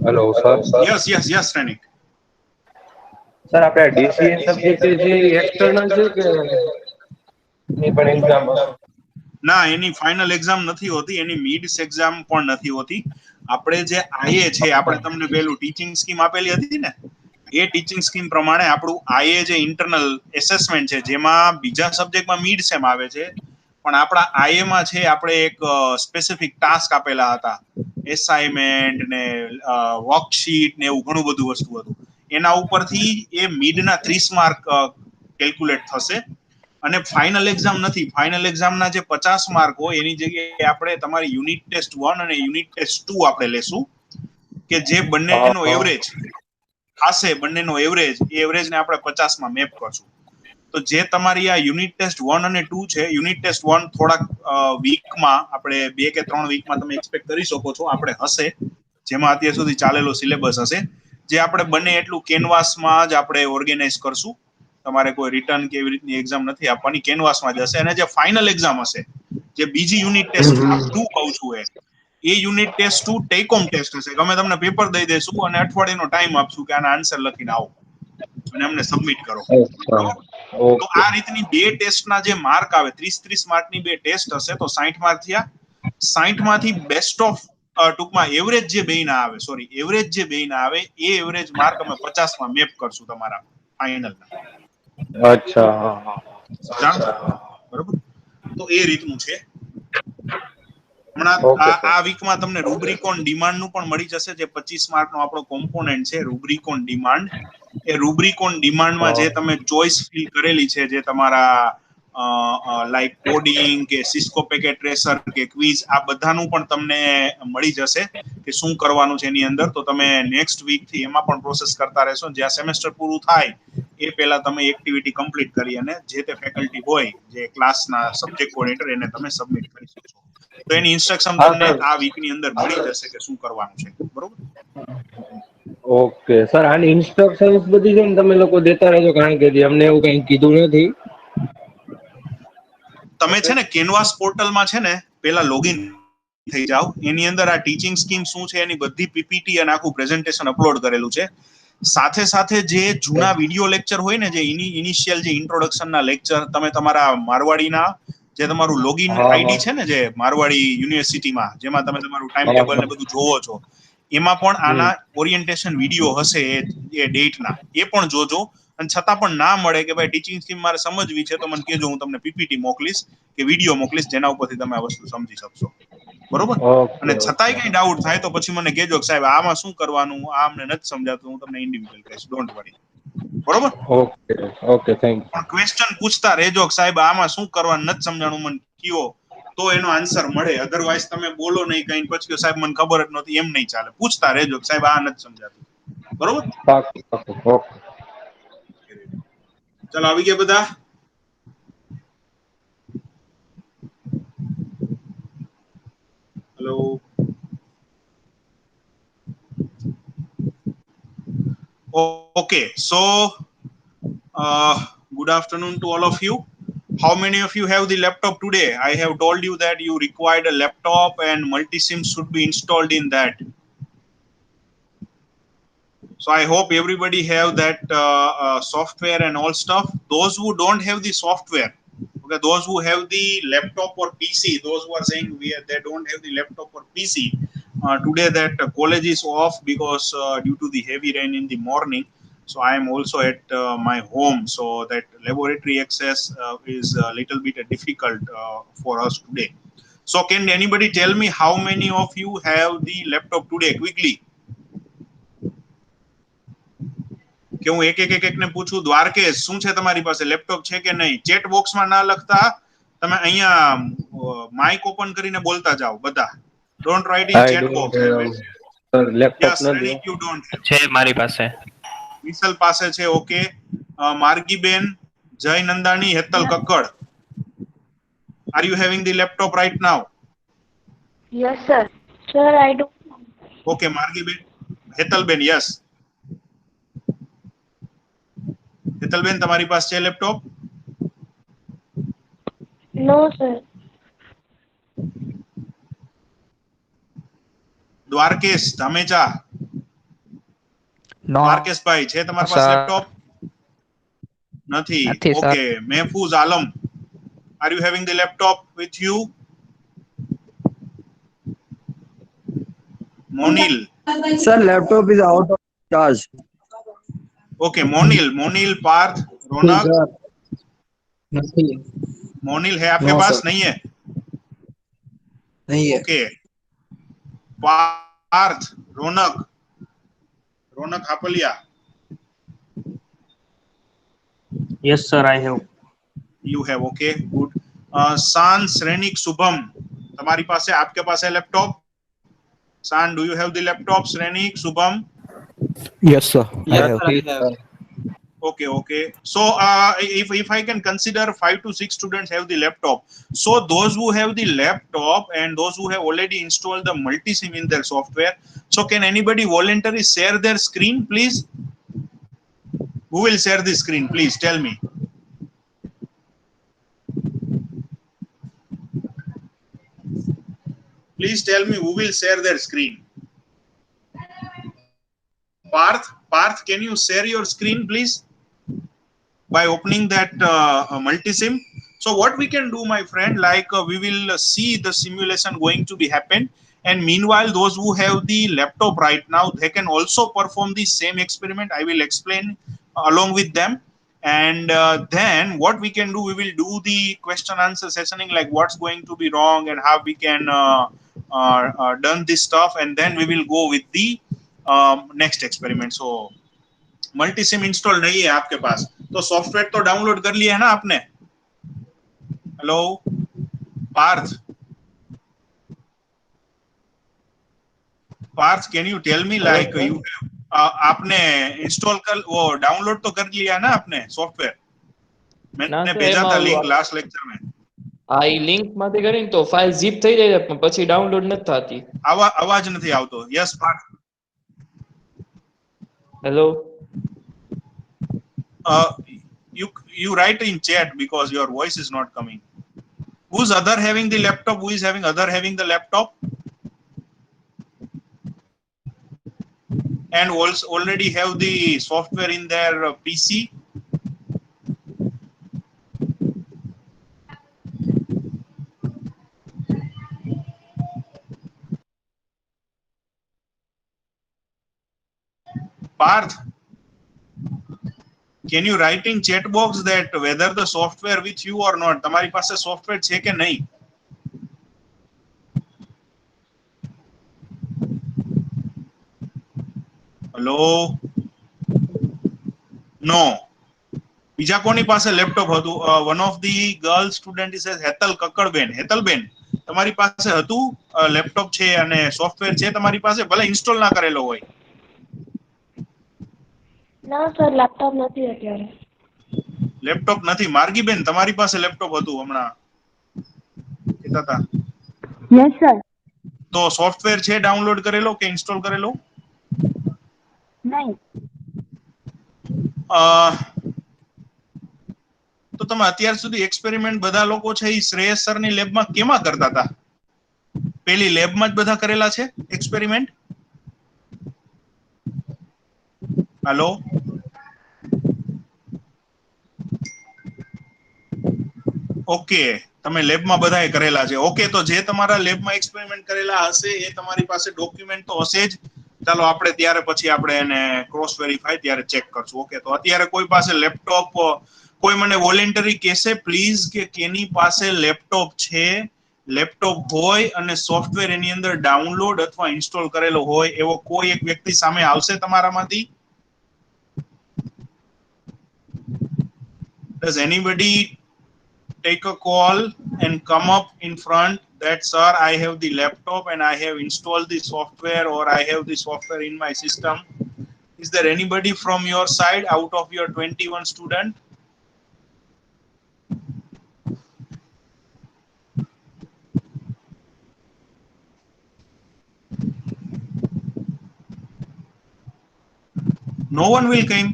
Hello sir. Yes શ્રેનિક. Sir આપણે DCA subject છે external છે કે એની પણ એક્ઝામ હશે? ના, એની ફાઇનલ એક્ઝામ નથી હોતી, એની મિડ્સ એક્ઝામ પણ નથી હોતી. આપણે જે આઈએ છે, આપણે તમને પેલું ટીચિંગ સ્કીમ આપેલી હતી ને, એ ટીચિંગ સ્કીમ પ્રમાણે આપણું આઈએ જે ઇન્ટરનલ એસેસમેન્ટ છે, જેમાં બીજા સબ્જેક્ટમાં મિડ સેમ આવે છે, પણ આપણા આઈએમાં છે, આપણે એક સ્પેસિફિક ટાસ્ક આપેલા હતા, એસાઇનમેન્ટ ને વર્કશીટ ને એવું ઘણું બધું વસ્તુ હતું. એના ઉપરથી એ મિડ ના 30 માર્ક કેલ્ક્યુલેટ થશે. અને ફાઇનલ એક્ઝામ નથી. ફાઇનલ એક્ઝામ ના જે 50 માર્ક હોય એની જગ્યાએ આપણે તમારી યુનિટ ટેસ્ટ 1 અને યુનિટ ટેસ્ટ 2 આપણે લેશું, કે જે હા બંનેનો હા. એવરેજ થશે, બંનેનો એવરેજ, એ એવરેજને આપણે 50 માં મેપ કરશું. તો જે તમારી આ યુનિટ ટેસ્ટ 1 અને 2 છે, યુનિટ ટેસ્ટ 1 થોડાક વીકમાં, આપણે 2 કે 3 વીકમાં તમે એક્સપેક્ટ કરી શકો છો આપણે હશે, જેમાં અત્યાર સુધી ચાલેલો સિલેબસ હશે, જે આપણે બને એટલું કેનવાસમાં જ આપણે ઓર્ગેનાઇઝ કરશું. તમારે કોઈ રિટર્ન કે એવી રીતની એક્ઝામ નથી આપવાની, કેનવાસમાં જ હશે. અને જે ફાઇનલ એક્ઝામ હશે, જે બીજી યુનિટ ટેસ્ટ 2 કહું છું, એ unit test 2 take home test હશે. અમે તમને પેપર દઈ દઈશું અને અઠવાડિયાનો ટાઈમ આપશું કે આના આન્સર લખીને આવો અને અમને સબમિટ કરો. અચ્છા. બરોબર? તો ઓકે. આ રીતની બે ટેસ્ટના જે માર્ક આવે, 30 માર્કની બે ટેસ્ટ હશે, તો 60 માર્ક થયા. 60 માંથી બેસ્ટ ઓફ ટૂંકમાં એવરેજ જે બે ના આવે, સોરી, એવરેજ જે બે ના આવે, એ એવરેજ માર્ક અમે 50 માં મેપ કરશું તમારા ફાઇનલ. અચ્છા. હા હા. બરોબર? તો એ રીતનું છે. હમણાં ઓકે સર. આ વીકમાં તમને રૂબ્રિકોન ડિમાન્ડ નું પણ મળી જશે, જે 25 માર્ક નો આપણો કોમ્પોનેન્ટ છે, રૂબ્રિકોન ડિમાન્ડ. એ રૂબ્રિકોન ડિમાન્ડમાં હા. જે તમે ચોઈસ ફિલ કરેલી છે, જે તમારા લાઈક કોડિંગ કે સિસ્કો પેકેટ ટ્રેસર કે ક્વીઝ, આ બધાનું પણ તમને મળી જશે કે શું કરવાનું છે એની અંદર. તો તમે નેક્સ્ટ વીક થી એમાં પણ પ્રોસેસ કરતા રહેશો. જ્યાં સેમેસ્ટર પૂરું થાય એ પહેલા તમે એક્ટિવિટી કમ્પ્લીટ કરી અને જે તે ફેકલ્ટી હોય, જે ક્લાસના સબ્જેક્ટ કોર્ડિનેટર, એને તમે સબમિટ કરી શકશો. તો એની ઇન્સ્ટ્રક્શન હા તમને સર. આ વીકની અંદર મળી જશે કે શું કરવાનું છે. બરોબર? ઓકે સર, આની ઇન્સ્ટ્રક્શન્સ બધી છે ને તમે લોકો દેતા રહેજો, કારણ કે અમને એવું કઈ કીધું નથી. તમે ઓકે. છે ને કેનવાસ પોર્ટલમાં છે ને પેલા લોગિન થઈ જાવ. એની અંદર આ ટીચિંગ સ્કીમ શું છે એની બધી પીપીટી અને આખું પ્રેઝન્ટેશન અપલોડ કરેલું છે. સાથે સાથે જે જૂના વિડીયો લેક્ચર હોય ને, જે ઇનિશિયલ જે ઇન્ટ્રોડક્શન ના લેક્ચર, તમે તમારા મારવાડીના જે તમારું લોગિન હા હા. આઈડી છે ને, જે મારવાડી યુનિવર્સિટીમાં, જેમાં તમે તમારું ટાઈમ હા ટેબલ હા. ને બધું જોવો છો, એમાં પણ હમ. આના ઓરિએન્ટેશન વિડીયો હશે, એ ડેટના, એ પણ જોજો. અને છતાં પણ ના મળે કે ભાઈ ટીચિંગ સ્કીમ મારે સમજવી છે, તો મને કહેજો, હું તમને પીપીટી મોકલીશ કે વિડીયો મોકલીશ, જેના ઉપરથી તમે આ વસ્તુ સમજી શકશો. બરોબર? ઓકે અને ઓકે. છતાંય કઈ ડાઉટ થાય તો પછી મને કહેજો કે સાહેબ આમાં શું કરવાનું, આ અમને નથી સમજાતું. હું તમને ઇન્ડિવિડ્યુઅલ કહીશ, ડોન્ટ વરી. બરોબર? ઓકે ઓકે, થેન્ક પણ ક્વેશ્ચન પૂછતા રહેજો કે સાહેબ આમાં શું કરવાનું નથી સમજાણું, મને કયો, તો એનો આન્સર મળે. અધરવાઇઝ તમે બોલો નહીં કઈ, પછી સાહેબ મને ખબર જ નહોતી, એમ નહીં ચાલે. પૂછતા રહેજો કે સાહેબ આ નથી સમજાતું. બરોબર? પાક્કું પાક્કું. ઓકે. ચાલો, આવી ગયા બધા? Hello. Okay, so good afternoon to all of you. How many of you have the laptop today? I have told you that you required a laptop and multi-sim should be installed in that. So I hope everybody have that software and all stuff. Those who don't have the software, okay, those who have the laptop or PC, those who are saying they don't have the laptop or PC, today that college is off because due to the heavy rain in the morning. So I am also at my home, so that laboratory access is a little bit difficult for us today. So can anybody tell me how many of you have the laptop today quickly? કે હું એક ને પૂછું? દ્વારકેશ, શું છે તમારી પાસે? Laptop છે કે નહીં? ચેટ બોક્સમાં ના લખતા, તમે અહીંયા માઇક ઓપન કરીને બોલતા જાઓ બધા. Don't write in I chat don't box. Have sir, laptop yes, નથી. Shrenik, you don't have. છે મારી પાસે. વિસલ પાસે છે. ઓકે. માર્ગીબેન, Jay Nandani, Hetal Kakkad, are you having the laptop right now? Yes, sir. Sir, I do. Okay, માર્ગીબેન. હેતલબેન, યસ. હેતલબેન, તમારી પાસે છે laptop? No, sir. Dwarkesh Dhamecha, no માર્કેશભાઈ છે તમારી પાસે સર લેપટોપ? નથી. નથી sir. Okay, Mehfooz Alam, R you having the laptop with you? Monil. Sir, laptop is out of charge. Okay, Monil, Parth, जी रौनक। सर नहीं मोनिल है आपके नो पास? सर नहीं है? नहीं है okay, Parth, Raunak Hapaliya. Yes, sir, I have. You have, okay, good. शान, श्रेणिक, शुभम, તમારી પાસે आपके पास है लैपटॉप? शान, do you have the laptop? Shrenik, Shubham? Yes, sir. I Yes, have. sir, I have. Okay. So if I can consider 5 to 6 students have the laptop, so those who have the laptop and those who have already installed the multisim in their software, so can anybody voluntarily share their screen, please? Who will share the screen, please tell me? Please tell me who will share their screen. Parth, can you share your screen, please, by opening that multisim? So what we can do, my friend, like we will see the simulation going to be happen, and meanwhile those who have the laptop right now, they can also perform the same experiment. I will explain along with them, and then what we can do, we will do the question answer sessioning, like what's going to be wrong and how we can done this stuff, and then we will go with the next experiment. So Multisim install नहीं है आपके पास, तो software तो download कर लिया है ना आपने? Hello Parth, can you tell me, like you आपने इंस्टॉल कर वो डाउनलोड तो कर लिया है ना आपने सॉफ्टवेयर? मैंने भेजा था लिंक लास्ट लेक्चर में. આ ઈ લિંક માંથી કરીને તો ફાઇલ zip થઈ જાય છે પણ પછી ડાઉનલોડ નથી થતી. અવાજ નથી આવતો. Yes Parth. Hello. You write in chat because your voice is not coming. Who's other having the laptop? Who is having the laptop? And also already have the software in their PC? Parth, can you write in chat box that whether the software with you or not? તમારી પાસે software છે કે નહીં? Hello no. બીજા કોની પાસે laptop હતું? One of the girl student is હેતલ કક્કડબેન. હેતલબેન, તમારી પાસે હતું લેપટોપ છે અને સોફ્ટવેર છે તમારી પાસે, ભલે ઇન્સ્ટોલ ના કરેલો હોય? ના સર લેપટોપ નથી અત્યારે. લેપટોપ નથી. માર્ગીબેન, તમારી પાસે લેપટોપ હતું હમણાં કહેતા હતા? Yes sir. તો સોફ્ટવેર છે ડાઉનલોડ કરેલો કે ઇન્સ્ટોલ કરેલો? નહીં. તો તમે અત્યાર સુધી એક્સપેરિમેન્ટ બધા લોકો છે એ શ્રેયસ સરની લેબમાં કેમાં કરતા હતા? પેલી લેબમાં જ બધા કરેલા છે એક્સપેરિમેન્ટ? હેલો ઓકે, તમે લેબમાં બધાએ કરેલા છે. ઓકે, તો જે તમારા લેબમાં એક્સપેરિમેન્ટ કરેલા હશે એ તમારી પાસે ડોક્યુમેન્ટ તો હશે જ. ચાલો આપણે ત્યારે પછી આપણે એને ક્રોસ વેરીફાઈ ત્યારે ચેક કરશું. ઓકે, તો અત્યારે કોઈ પાસે લેપટોપ, કોઈ મને વોલેન્ટરી કહેશે પ્લીઝ કે કેની પાસે લેપટોપ છે? લેપટોપ હોય અને સોફ્ટવેર એની અંદર ડાઉનલોડ અથવા ઇન્સ્ટોલ કરેલો હોય એવો કોઈ એક વ્યક્તિ સામે આવશે તમારામાંથી? Does anybody take a call and come up in front that sir, I have the laptop and I have installed the software, or I have the software in my system? Is there anybody from your side out of your 21 student? No one will come.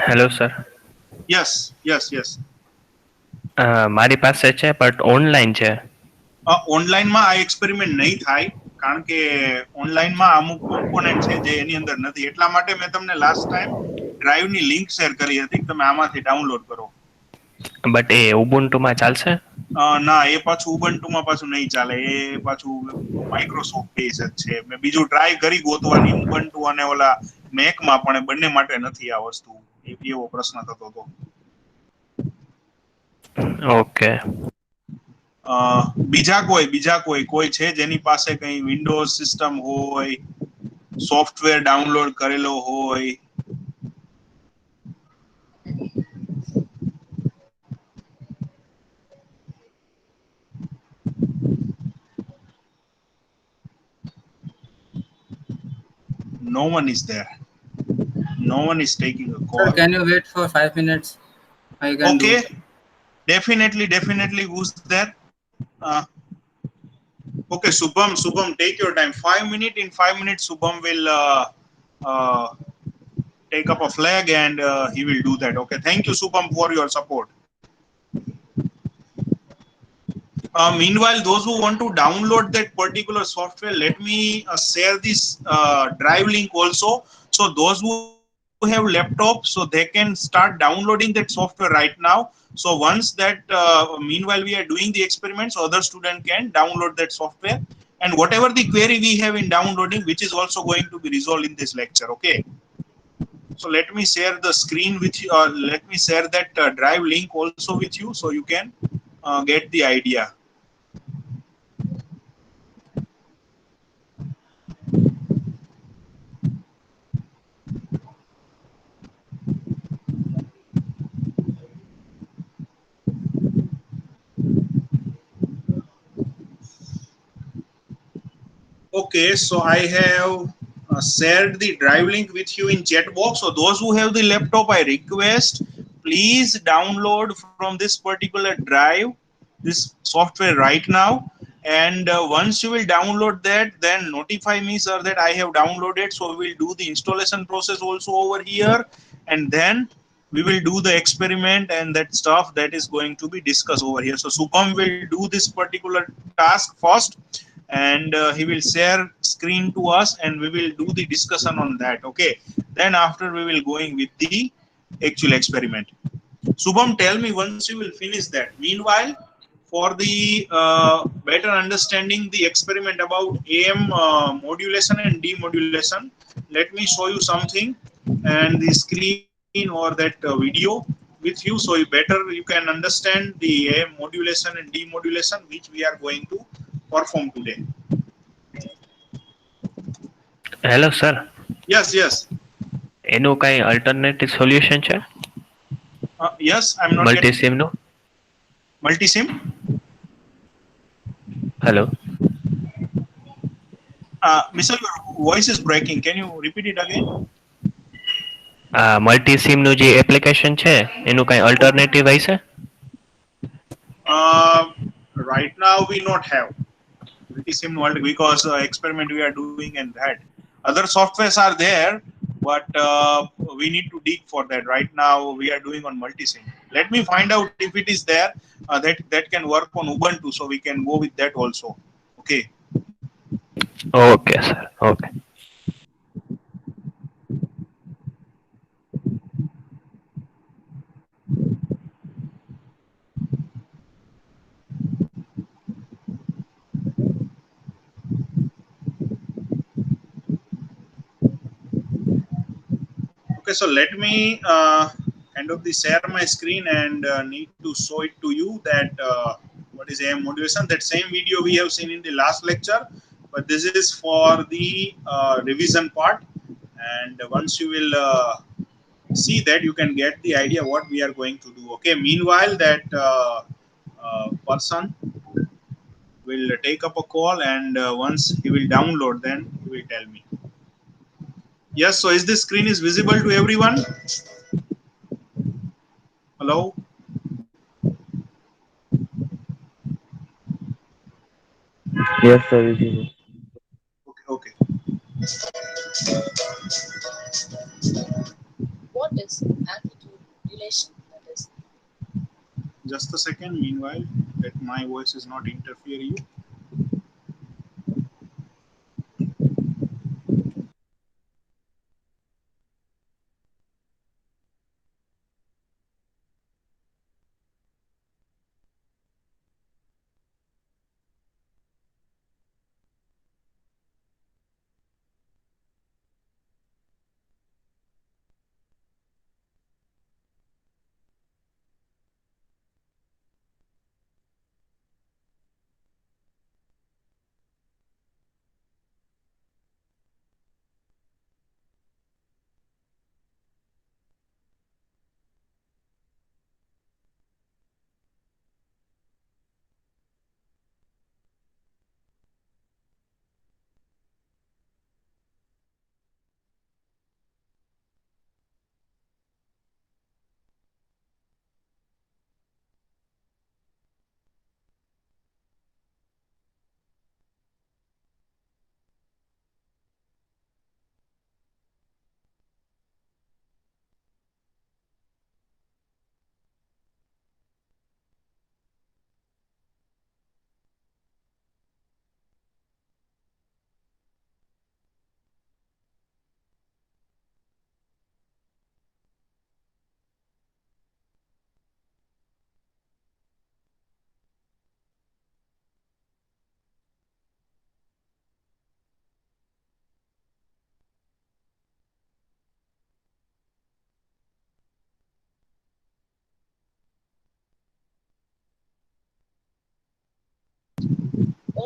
Hello sir. Yes. મારી પાસે છે but online છે. ઓનલાઈનમાં આ experiment નહીં થાય. કારણ કે ઓનલાઈનમાં અમુક કોમ્પોનન્ટ છે જે એની અંદર નથી, એટલા માટે મેં તમને લાસ્ટ ટાઈમ ડ્રાઈવની લિંક શેર કરી હતી કે તમે આમાંથી ડાઉનલોડ કરો. બટ એ ઉબુન્ટુમાં ચાલશે? ના, એ પાછું ઉબુન્ટુમાં પાછું નહીં ચાલે, એ પાછું માઇક્રોસોફ્ટ બેઝ જ છે. મેં બીજું ટ્રાય કરી ગોતવાની ઉબુન્ટુ અને ઓલા મેકમાં, પણ એ બંને માટે નથી આ વસ્તુ. એવો પ્રશ્ન થતો હતો. ઓકે. બીજા કોઈ છે જેની પાસે કઈ વિન્ડોઝ સિસ્ટમ હોય, સોફ્ટવેર ડાઉનલોડ કરેલો હોય? No one is there. No one is taking a Sir, call. can you wait for 5 minutes? I can do. Okay, definitely. Who's there? Uh, okay, Subham, take your time. 5 minutes. In 5 minutes, Subham will uh, take up a flag and he will do that. Okay, thank you, Subham, for your support. Meanwhile, those who want to download that particular software, let me share this drive link also. So those who have laptops, so they can start downloading that software right now. So once that, meanwhile we are doing the experiments, other student can download that software, and whatever the query we have in downloading, which is also going to be resolved in this lecture. Okay. So let me share the screen with you. Let me share that drive link also with you, so you can get the idea. Okay, so I have shared the drive link with you in chat box. So those who have the laptop, I request please download from this particular drive this software right now. And once you will download that, then notify me, sir, that I have downloaded. So we will do the installation process also over here, and then we will do the experiment and that stuff that is going to be discussed over here. So Supam will do this particular task first, and he will share screen to us, and we will do the discussion on that. Okay, then after we will going with the actual experiment. Subham, tell me once you will finish that. Meanwhile, for the better understanding the experiment about AM modulation and demodulation, let me show you something and the screen or that video with you, so you can understand the AM modulation and demodulation which we are going to perform today. Hello sir, Yes. એનું કઈ alternative solution છે Yes, I'm not multi getting સિમનું? multi-sim. Hello, Mr. Your voice is breaking. Can you repeat it again? આ multi સિમનું જે application છે એનું કઈ alternative હોય છે? Right now we not have multi-sim world because experiment we are doing and that other softwares are there, but we need to dig for that. Right now we are doing on multi-sim. Let me find out if it is there that can work on Ubuntu, so we can go with that also. Okay. Okay sir, okay. Okay, so let me kind of share my screen and need to show it to you that what is AM modulation. That same video we have seen in the last lecture, but this is for the revision part. And once you will see that, you can get the idea what we are going to do. Okay. Meanwhile, that person will take up a call, and once he will download, then he will tell me. Yes, so is this screen is visible to everyone? Hello? Yes, sir. Visible. Okay. What is amplitude modulation? That is, Just a second, meanwhile, that my voice is not interfering you.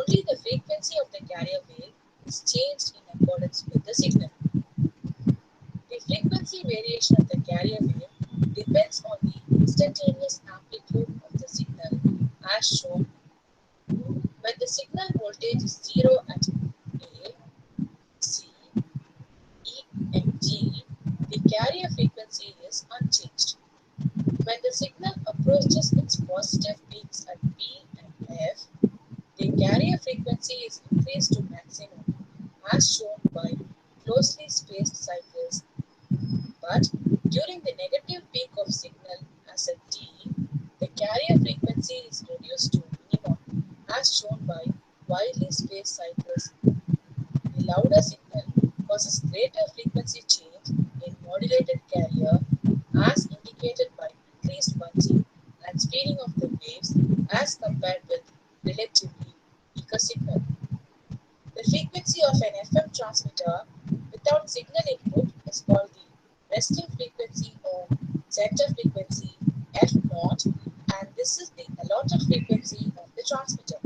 only the frequency of the carrier wave is changed in accordance with the signal. The frequency variation of the carrier wave depends on the instantaneous amplitude of the signal as shown. When the signal voltage is 0 at A, C, E, and G, the carrier frequency is unchanged. When the signal approaches its positive peaks at B and F, the carrier frequency is increased to maximum as shown by closely spaced cycles. But during the negative peak of signal as at D, the carrier frequency is reduced to minimum as shown by widely spaced cycles. The louder signal causes greater frequency change in modulated carrier as indicated by increased bunching and speeding of the waves as compared with relatively weaker signal. The frequency of an FM transmitter without signal input is called the resting frequency or center frequency F0, and this is the allotted frequency of the transmitter.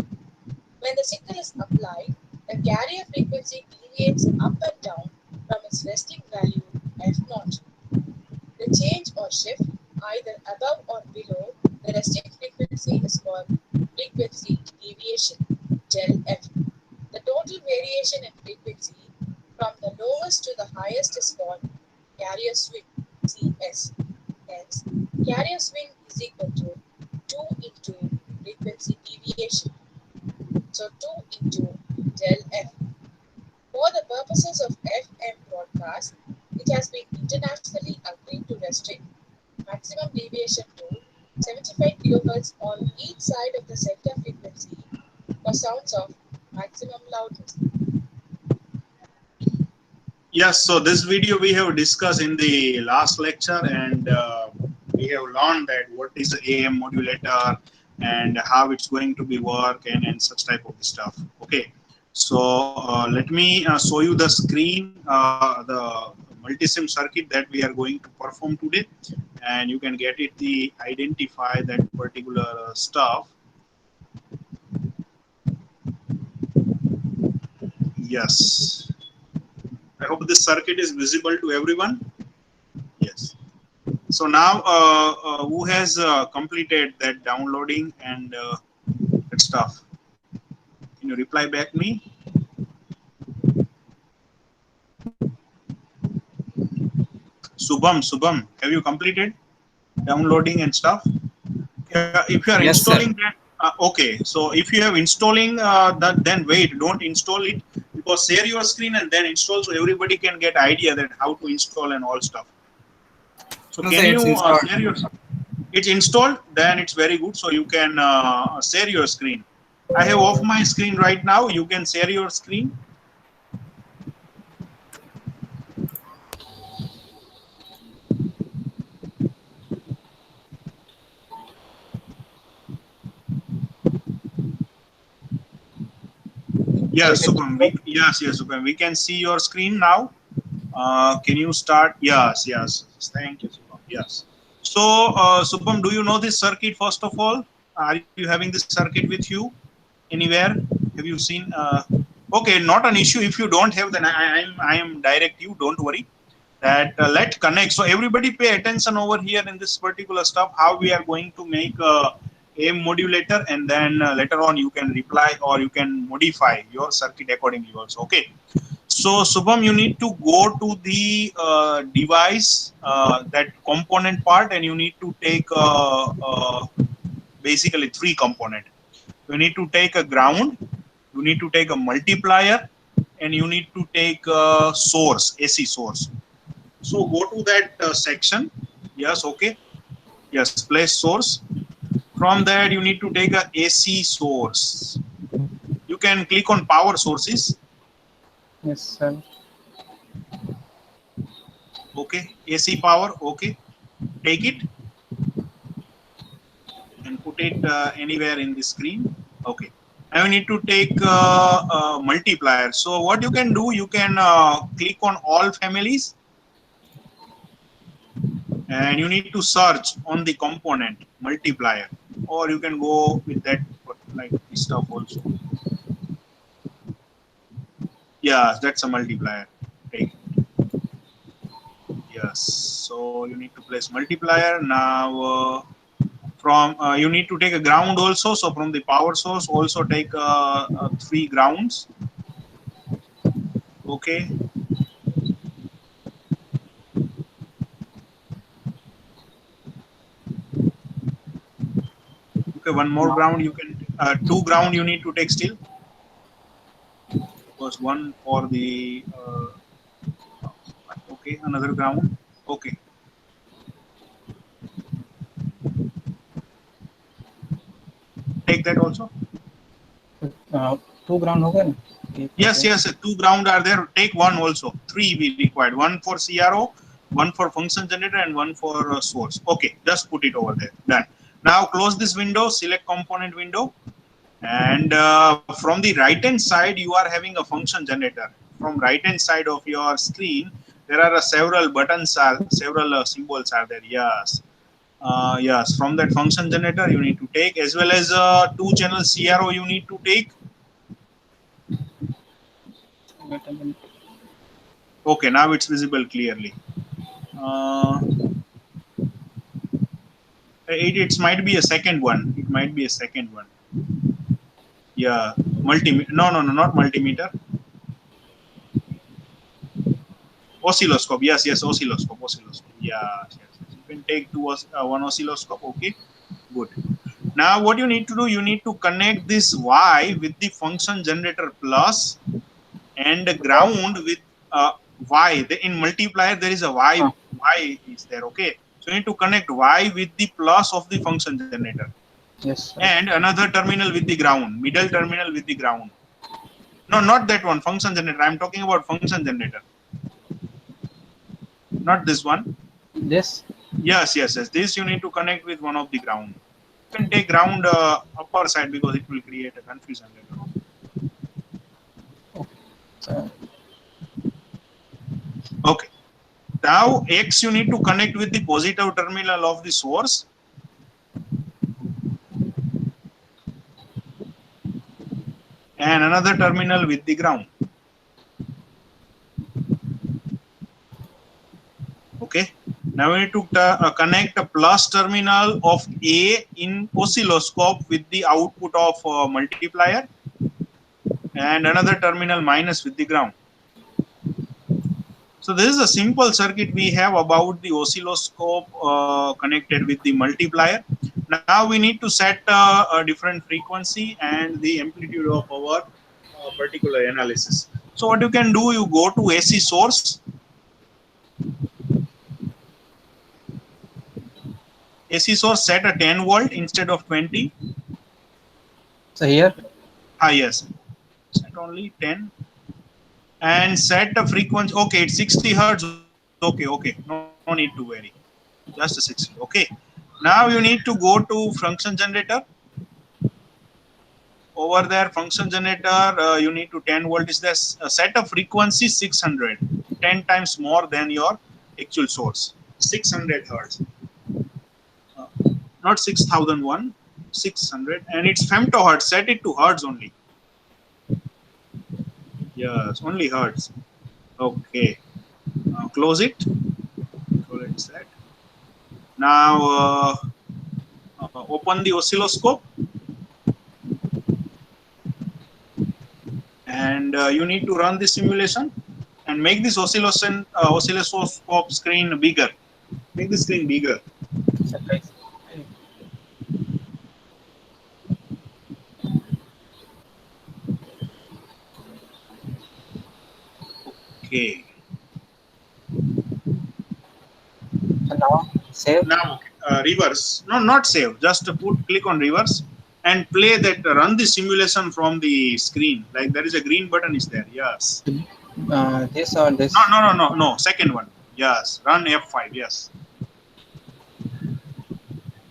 When the signal is applied, the carrier frequency deviates up and down from its resting value F0. The change or shift either above or below the resting frequency is called frequency deviation del F. The total variation in frequency from the lowest to the highest is called carrier swing CS. Hence, carrier swing is equal to 2 into frequency deviation. So 2 into del F. For the purposes of FM broadcast, it has been internationally agreed to restrict maximum deviation to 75 kHz on each side of the center frequency for sounds of maximum loudness. Yes, so this video we have discussed in the last lecture, and we have learned that what is the AM modulator and how it's going to be work and such type of stuff. Okay, so let me show you the screen, the multi-sim circuit that we are going to perform today, and you can get it the identify that particular stuff. Yes, I hope this circuit is visible to everyone. Yes. So now who has completed that downloading and that stuff? Can you reply back me? Subham, have you completed downloading and stuff? If you are Yes, sir. installing that, okay. So if you have installing that, then wait, don't install it, because share your screen and then install so everybody can get idea that how to install and all stuff. So No, can sir, it's you installed. share your? It's installed. Then it's very good. So you can share your screen. I have off my screen right now. You can share your screen. Yes, Supam. Yes, Supam. We can see your screen now. Can you start? Yes. Thank you, Supam. Yes. So, Supam, do you know this circuit first of all? Are you having this circuit with you anywhere? Have you seen? Okay, not an issue. If you don't have, then I am direct you. Don't worry. That let connect. So everybody pay attention over here in this particular stuff. How we are going to make a AM modulator, and then later on you can reply or you can modify your circuit accordingly also. Okay. So Subham, you need to go to the device, that component part, and you need to take basically 3 component. You need to take a ground, you need to take a multiplier, and you need to take a source, AC source. So go to that section. Yes, okay. Yes, place source. From that you need to take a AC source. You can click on power sources. Yes, sir. Okay, AC power. Okay, take it and put it anywhere in the screen. Okay, now you need to take a multiplier. So what you can do, you can click on all families, and you need to search on the component multiplier, or you can go with that like this stuff also. Yes, that's a multiplier. Take it. Yes. So you need to place multiplier. Now from you need to take a ground also. So from the power source also take 3 grounds. Okay. Okay, one more ground you can 2 ground you need to take still. Was one for the okay, another ground. Okay. Take that also. Two ground हो गए ना एक हो Yes, गया। yes, 2 ground are there. Take one also. 3 we required. One for CRO, one for function generator, and one for source. Okay, just put it over there. Done. Now close this window. Select component window, and from the right hand side you are having a function generator. From right hand side of your screen, there are several buttons, several symbols are there. Yes. Yes, from that function generator you need to take, as well as 2 channel CRO you need to take. Wait a minute. Okay, now it's visible clearly. It might be a second one. It might be a second one. Yeah, multimeter. No, not multimeter. Oscilloscope. Yes, oscilloscope. Yes. You can take one oscilloscope. Okay, good. Now what you need to do, you need to connect this Y with the function generator plus and ground with Y. In multiplier there is a Y. Y is there. Okay, so you need to connect Y with the plus of the function generator. Yes, sir. And another terminal with the ground, middle terminal with the ground. No, not that one, function generator. I'm talking about function generator, not this one. This. Yes. This you need to connect with one of the ground. You can take ground upper side because it will create a confusion later on. Okay. Now X you need to connect with the positive terminal of the source. And another terminal with the ground. Okay. Now we need to connect a plus terminal of A in oscilloscope with the output of multiplier, and another terminal minus with the ground. So this is a simple circuit we have about the oscilloscope connected with the multiplier. Now we need to set a different frequency and the amplitude of our particular analysis. So what you can do, you go to AC source. AC source set a 10 volt instead of 20. So here. Yes. Set only 10. And set a frequency. Okay, it's 60 hertz. Okay. No need to vary. Just a 60. Okay. Now you need to go to function generator. Over there, function generator, you need to 10 volt is this. Set a frequency 600. 10 times more than your actual source. 600 hertz. Not 6001. 600. And it's femtohertz. Set it to hertz only. Yes, only hertz. Okay. Close it. So let's set. Now open the oscilloscope, and you need to run the simulation and make this oscilloscope screen bigger. Make the screen bigger. Okay. Now save. Now reverse. No, not save. Just click on reverse and play that. Run the simulation from the screen. Like there is a green button is there. Yes. This or this? No. Second one. Yes. Run F5. Yes.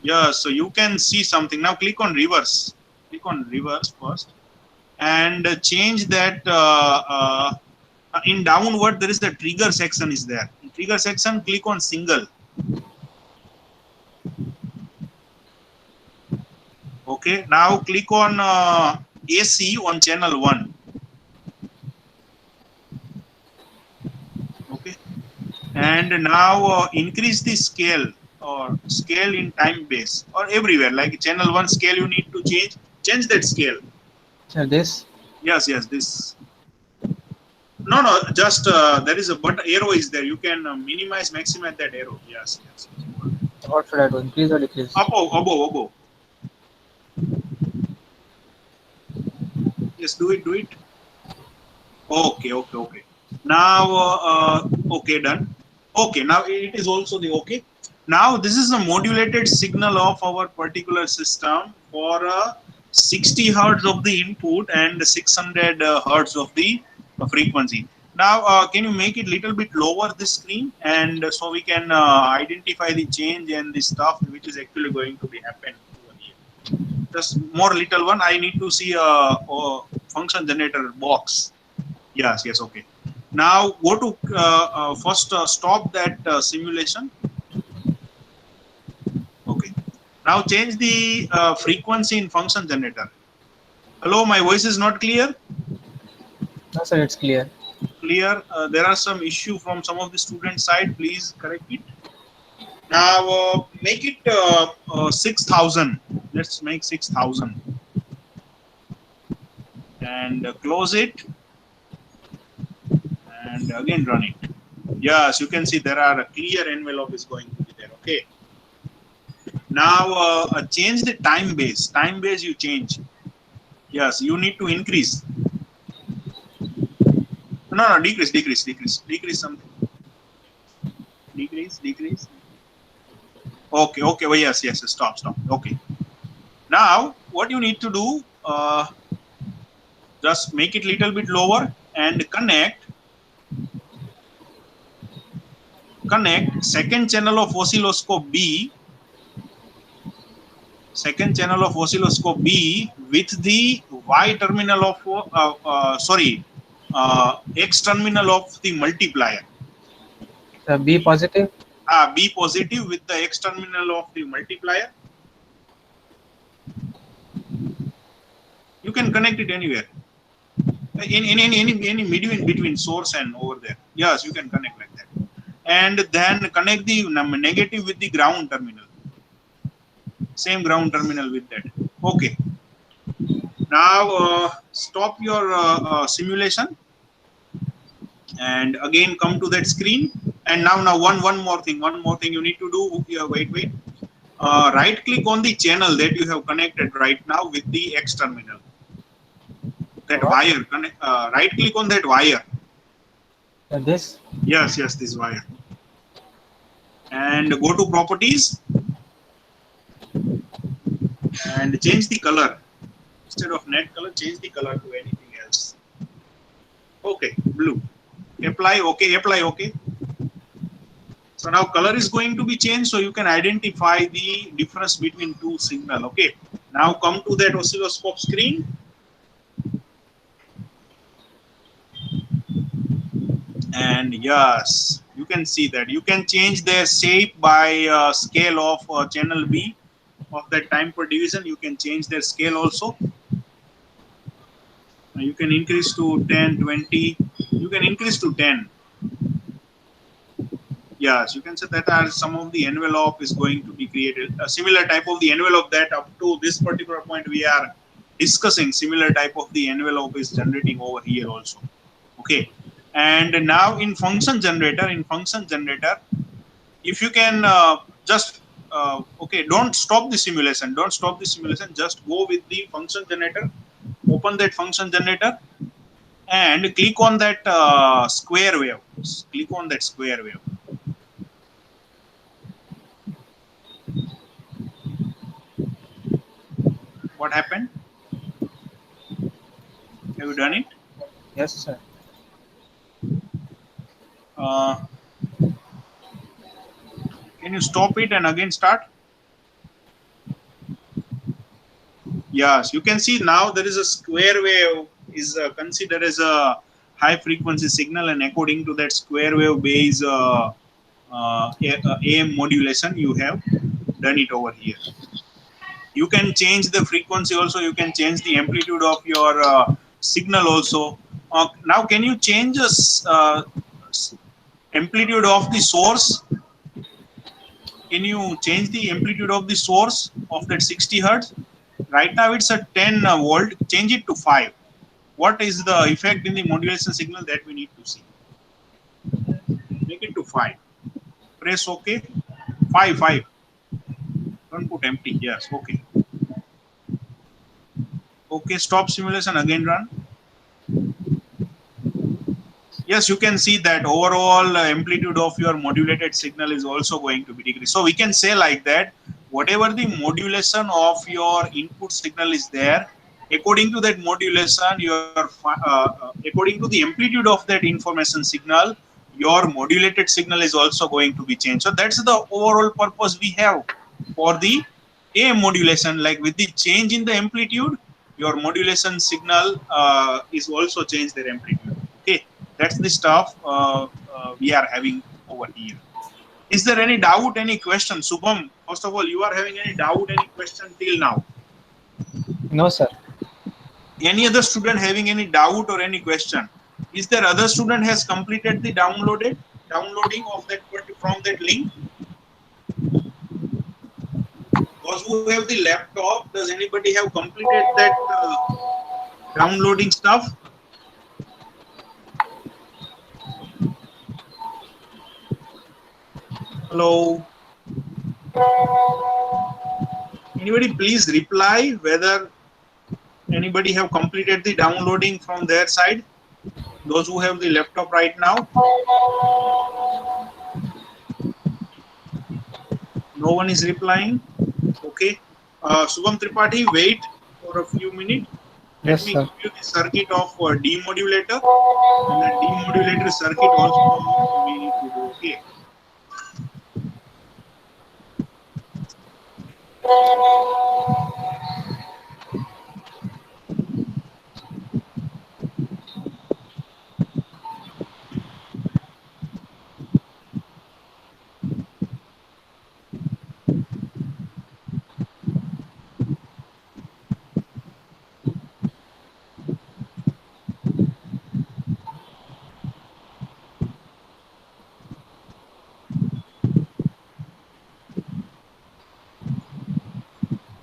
Yes. So you can see something. Now click on reverse. Click on reverse first, and change that. In downward, there is the trigger section is there. In trigger section, click on single. Okay. Now click on AC on channel 1. And now increase the scale or scale in time base or everywhere, like channel 1 scale you need to change that scale. Sir, this. Yes, this. No, just there is a but arrow is there. You can minimize, maximize that arrow. Yes. What should I do? Increase or decrease? Above. Yes, do it. Okay. Now, okay, done. Okay, now it is also the okay. Now this is a modulated signal of our particular system for 60 hertz of the input and 600 hertz of the frequency. Now, can you make it little bit lower this screen, and so we can identify the change and the stuff which is actually going to be happen over here. Just more little one. I need to see a function generator box. Yes, okay. Now go to first stop that simulation. Okay. Now change the frequency in function generator. Hello, my voice is not clear? No, sir, it's clear. Clear. There are some issue from some of the student side. Please correct it. Now make it 6,000. Let's make 6,000 and close it. And again run it. Yes, you can see there are a clear envelope is going to be there. Okay. Now change the time base. Time base you change. Yes, you need to increase. No, decrease something. Decrease. Okay. Well, yes. Stop. Okay. Now what you need to do? Just make it little bit lower and connect second channel of oscilloscope B with the Y terminal of X terminal of the multiplier. B positive. B positive with the X terminal of the multiplier. You can connect it anywhere. In any medium between source and over there. Yes, you can connect like that. And then connect the negative with the ground terminal. Same ground terminal with that. Okay. Now stop your simulation and again come to that screen. And now one more thing you need to do. Wait. Right click on the channel that you have connected right now with the X terminal. That wire. Right click on that wire. This? Yes, this wire. And go to properties and change the color. Instead of net color, change the color to anything else. Okay, blue. Apply OK. So now color is going to be changed, so you can identify the difference between two signal. Okay. Now come to that oscilloscope screen. And yes, you can see that you can change their shape by scale of channel B of that time per division. You can change their scale also. You can increase to 10, 20. You can increase to 10. Yes, you can say that some of the envelope is going to be created. A similar type of the envelope that up to this particular point we are discussing. Similar type of the envelope is generating over here also. Okay. And now in function generator, if you can don't stop the simulation. Just go with the function generator. Open that function generator and click on that square wave. What happened? Have you done it? Yes, sir. Can you stop it and again start? Yes, you can see now there is a square wave is considered as a high frequency signal, and according to that square wave base AM modulation, you have done it over here. You can change the frequency also. You can change the amplitude of your signal also. Now, can you change amplitude of the source. Can you change the amplitude of the source of that 60 hertz? Right now it's a 10 volt. Change it to 5. What is the effect in the modulation signal that we need to see? Make it to 5. Press OK. 5. Don't put empty. Yes. Okay. Okay. Stop simulation. Again run. Yes, you can see that overall amplitude of your modulated signal is also going to be decreased. So we can say like that, whatever the modulation of your input signal is there, according to that modulation, according to the amplitude of that information signal, your modulated signal is also going to be changed. So that's the overall purpose we have for the AM modulation. Like with the change in the amplitude, your modulation signal is also changed their amplitude. Okay. That's the stuff we are having over here. Is there any doubt, any question? Subham, first of all, you are having any doubt, any question till now? No, sir. Any other student having any doubt or any question? Is there other student has completed the downloading of that from that link? Those who have the laptop, does anybody have completed that downloading stuff? Hello. Anybody please reply whether anybody have completed the downloading from their side? Those who have the laptop right now? No one is replying. Okay. Subham Tripathi, wait for a few minutes. Let Yes, me sir. give you the circuit of demodulator. And the demodulator circuit also we need to do. Okay.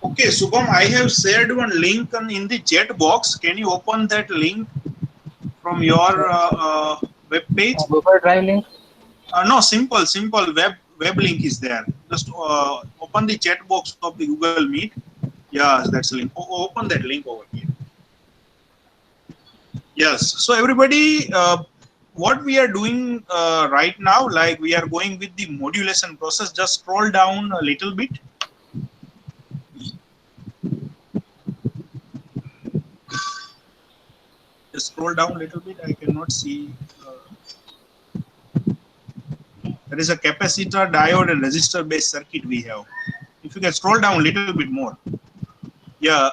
Okay, Subham, I have shared one link in the chat box. Can you open that link from your web page? Google Drive link. No, simple web link is there. Just open the chat box of the Google Meet. Yes, that's the link. Open that link over here. Yes. So everybody, what we are doing right now, like we are going with the modulation process. Just scroll down a little bit. Just scroll down a little bit. I cannot see. There is a capacitor, diode, and resistor based circuit we have. If you can scroll down a little bit more. Yeah.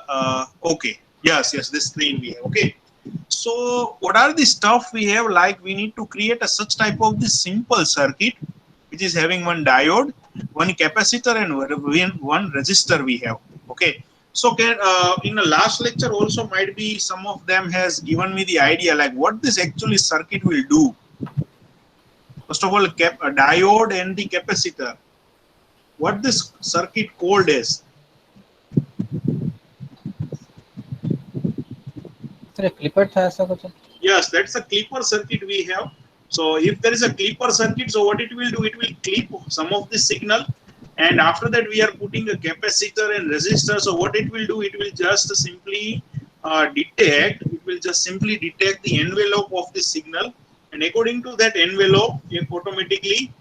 Okay. Yes. This screen we have. Okay. So what are the stuff we have? Like we need to create a such type of this simple circuit, which is having one diode, one capacitor, and one resistor we have. Okay. So in the last lecture also might be some of them has given me the idea like what this actually circuit will do. First of all, a diode and the capacitor. What this circuit called is? Yes, that's a clipper circuit we have. So if there is a clipper circuit, so what it will do, it will clip some of the signal, and after that we are putting a capacitor and resistor. So what it will do, it will just simply detect the envelope of the signal, and according to that envelope, automatically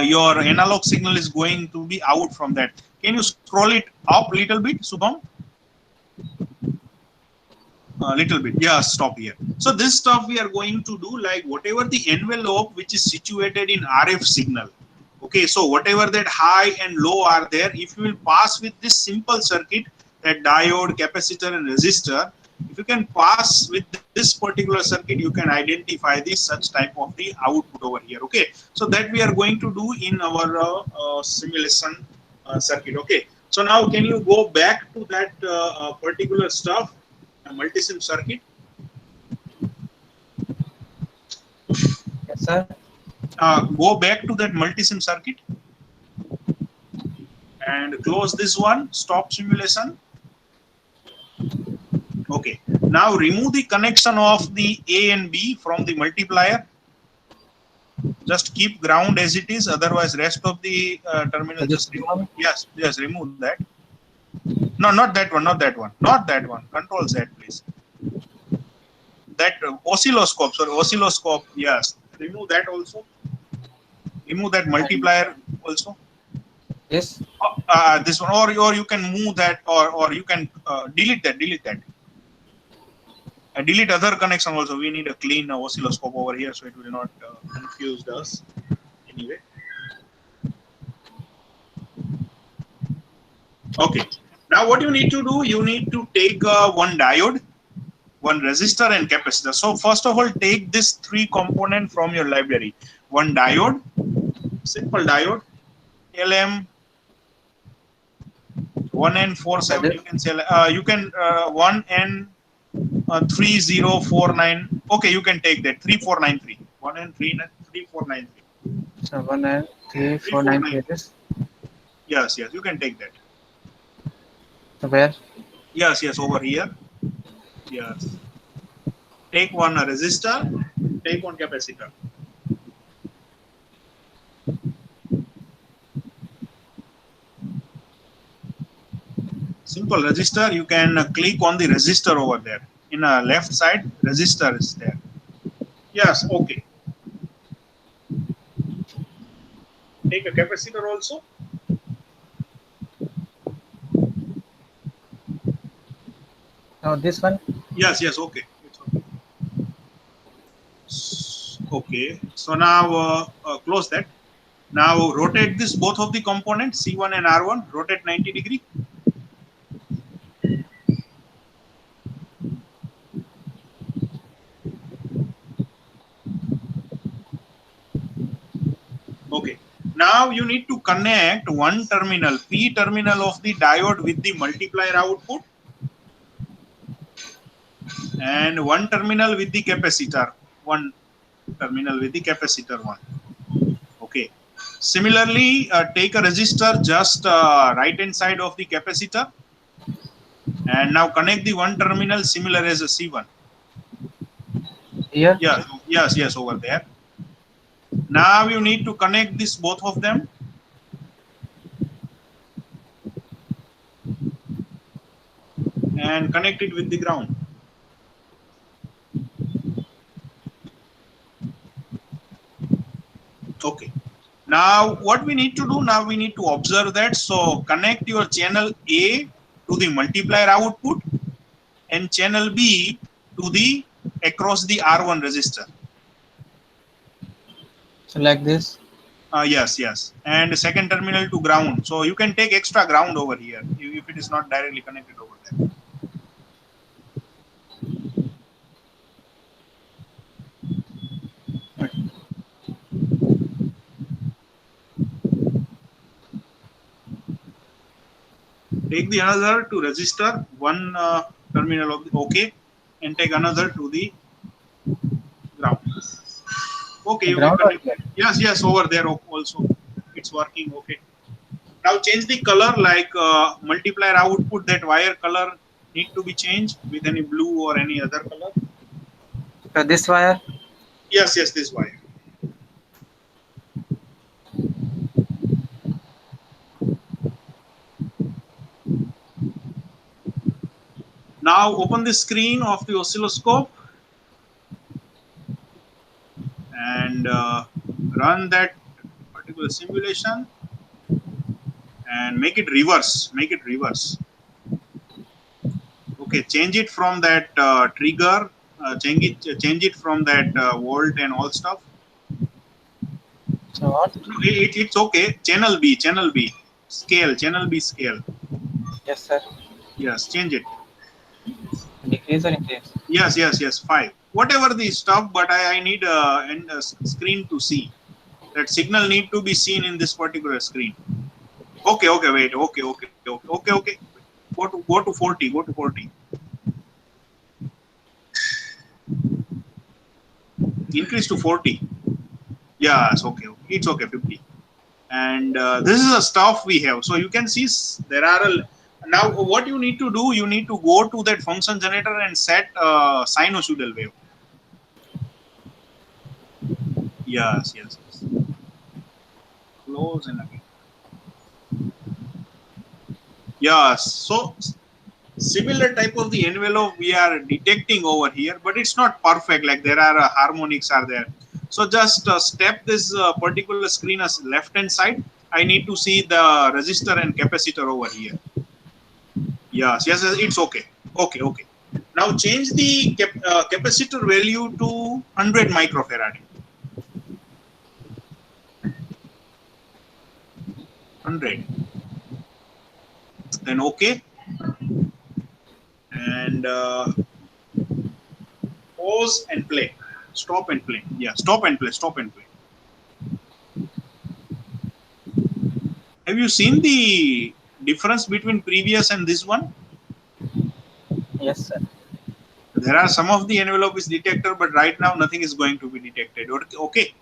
your analog signal is going to be out from that. Can you scroll it up a little bit, Subham? A little bit. Yeah, stop here. So this stuff we are going to do, like whatever the envelope which is situated in RF signal. Okay, so whatever that high and low are there, if you will pass with this simple circuit, that diode, capacitor, and resistor, if you can pass with this particular circuit, you can identify this such type of the output over here. Okay, so that we are going to do in our simulation circuit. Okay, so now can you go back to that particular stuff, multisim circuit? Yes, sir. Go back to that multisim circuit and close this one. Stop simulation. Okay. Now remove the connection of the A and B from the multiplier. Just keep ground as it is. Otherwise, rest of the terminal just remove. Yes, remove that. No, not that one. Not that one. Not that one. Control Z, please. That oscilloscope. Sorry, oscilloscope. Yes. Remove that also. Remove that multiplier also. Yes. This one, or you can move that, or you can delete that. Delete other connection also. We need a clean oscilloscope over here, so it will not confuse us. Anyway. Okay. Now what you need to do, you need to take one diode, one resistor and capacitor. So first of all, take this 3 component from your library. One diode, simple diode, LM 1N47. You can sell. You can 1N3049. Okay, you can take that 3493. 1N3493. So 1 and 3, 4, 9 pages. Yes, you can take that. So where? Yes, over here. Yes. Take one resistor, take one capacitor. Simple resistor, you can click on the resistor over there. In a left side, resistor is there. Yes, okay. Take a capacitor also. Now this one. Yes, okay. It's okay. Okay. So now close that. Now rotate this both of the components C1 and R1. Rotate 90 degree. Okay. Now you need to connect one terminal, P terminal of the diode with the multiplier output, and one terminal with the capacitor. One terminal with the capacitor one. Okay. Similarly, take a resistor just right hand side of the capacitor, and now connect the one terminal similar as a C1. Here. Yes, over there. Now you need to connect this both of them. And connect it with the ground. Okay. Now what we need to do, now we need to observe that. So connect your channel A to the multiplier output and channel B to the across the R1 resistor. So like this. Yes. And second terminal to ground. So you can take extra ground over here if it is not directly connected over there. Take the another to resistor, one terminal of the OK, and take another to the ground. Okay, you can connect. Yes, over there also. It's working. Okay. Now change the color, like multiplier output, that wire color need to be changed with any blue or any other color. So this wire? Yes, this wire. Now open the screen of the oscilloscope and run that particular simulation and make it reverse. Okay, change it from that trigger, change it from that volt and all stuff. So what? It's okay. Channel B scale. Yes, sir. Yes, change it. Decrease or increase? Yes, 5. Whatever the stuff, but I need a screen to see. That signal need to be seen in this particular screen. Okay, wait. Okay. Go to 40. Increase to 40. Yes, okay, it's okay, 50. And this is the stuff we have. So you can see there are now what you need to do, you need to go to that function generator and set sinusoidal wave. Yes. Close and again. Yes, so similar type of the envelope we are detecting over here, but it's not perfect. Like there are harmonics are there. So just step this particular screen as left hand side. I need to see the resistor and capacitor over here. Yes, it's okay. Okay. Now change the capacitor value to 100 microfarad. 100. Then okay. And pause and play. Stop and play. Yeah, stop and play. Have you seen the difference between previous and this one? Yes, sir. There are some of the envelope is detector, but right now nothing is going to be detected. Okay.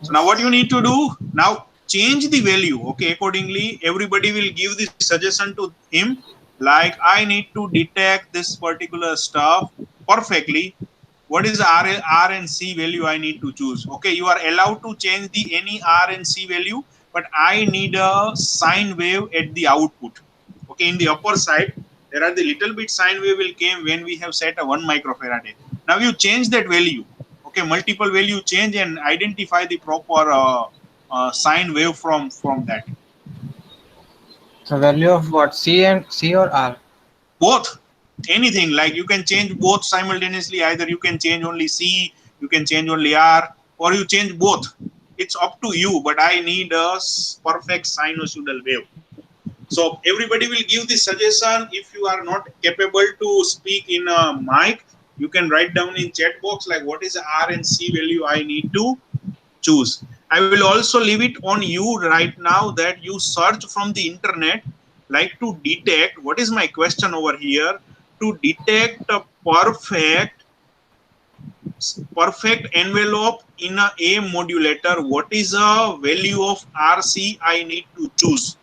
So now what you need to do, now change the value. Okay, accordingly, everybody will give the suggestion to him. Like I need to detect this particular stuff perfectly. What is R and C value I need to choose? Okay, you are allowed to change the any R and C value, but I need a sine wave at the output. Okay, in the upper side, there are the little bit sine wave will came when we have set a 1 microfarad. Now you change that value. Okay, multiple value change and identify the proper sine wave from that. So value of what? C or R? Both. Anything, like you can change both simultaneously. Either you can change only C, you can change only R, or you change both. It's up to you, but I need a perfect sinusoidal wave. So everybody will give the suggestion. If you are not capable to speak in a mic, you can write down in chat box like what is the R and C value I need to choose. I will also leave it on you right now that you search from the internet, like to detect, what is my question over here, to detect a perfect envelope in a modulator. What is a value of RC I need to choose?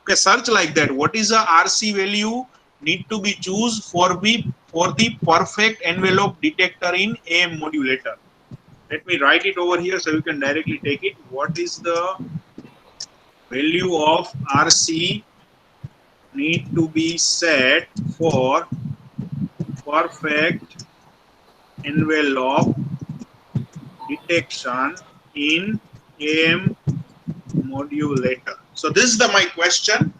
Okay, search like that. What is a RC value need to be choose for the perfect envelope detector in AM modulator? Let me write it over here so you can directly take it. What is the value of RC need to be set for perfect envelope detection in AM modulator? So this is my question.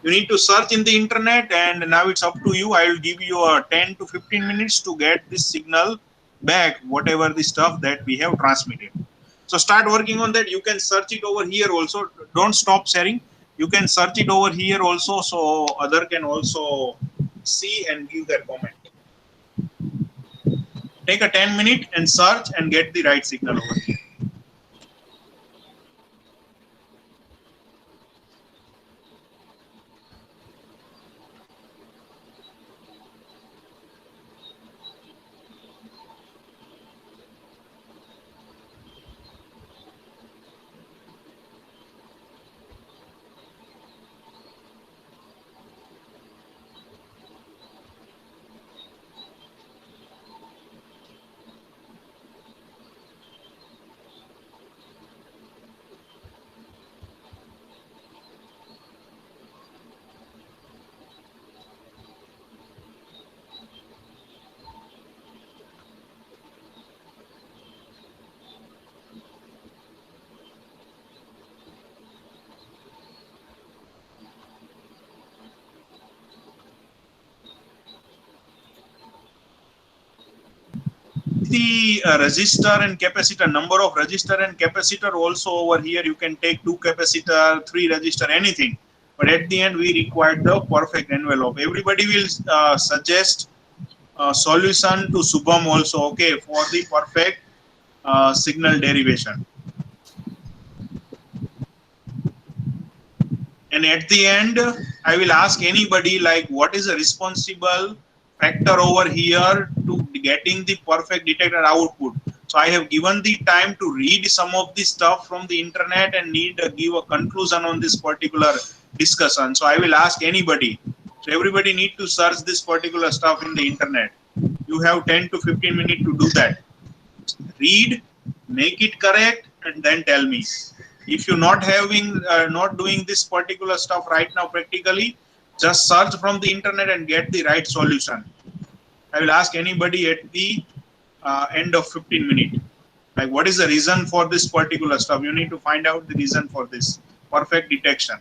You need to search in the internet, and now it's up to you. I will give you 10 to 15 minutes to get this signal back, whatever the stuff that we have transmitted. So start working on that. You can search it over here also. Don't stop sharing. You can search it over here also, so other can also see and give their comment. Take a 10 minute and search and get the right signal over here. The resistor and capacitor, number of resistor and capacitor also over here. You can take 2 capacitor, 3 resistor, anything. But at the end, we require the perfect envelope. Everybody will suggest a solution to Subham also, okay, for the perfect signal derivation. And at the end, I will ask anybody like what is the responsible factor over here to getting the perfect detector output. So I have given the time to read some of the stuff from the internet and give a conclusion on this particular discussion. So I will ask anybody. So everybody need to search this particular stuff in the internet. You have 10 to 15 minutes to do that. Read, make it correct, and then tell me. If you're not doing this particular stuff right now practically, just search from the internet and get the right solution. I will ask anybody at the end of 15 minutes, like, what is the reason for this particular stuff? You need to find out the reason for this. Perfect detection.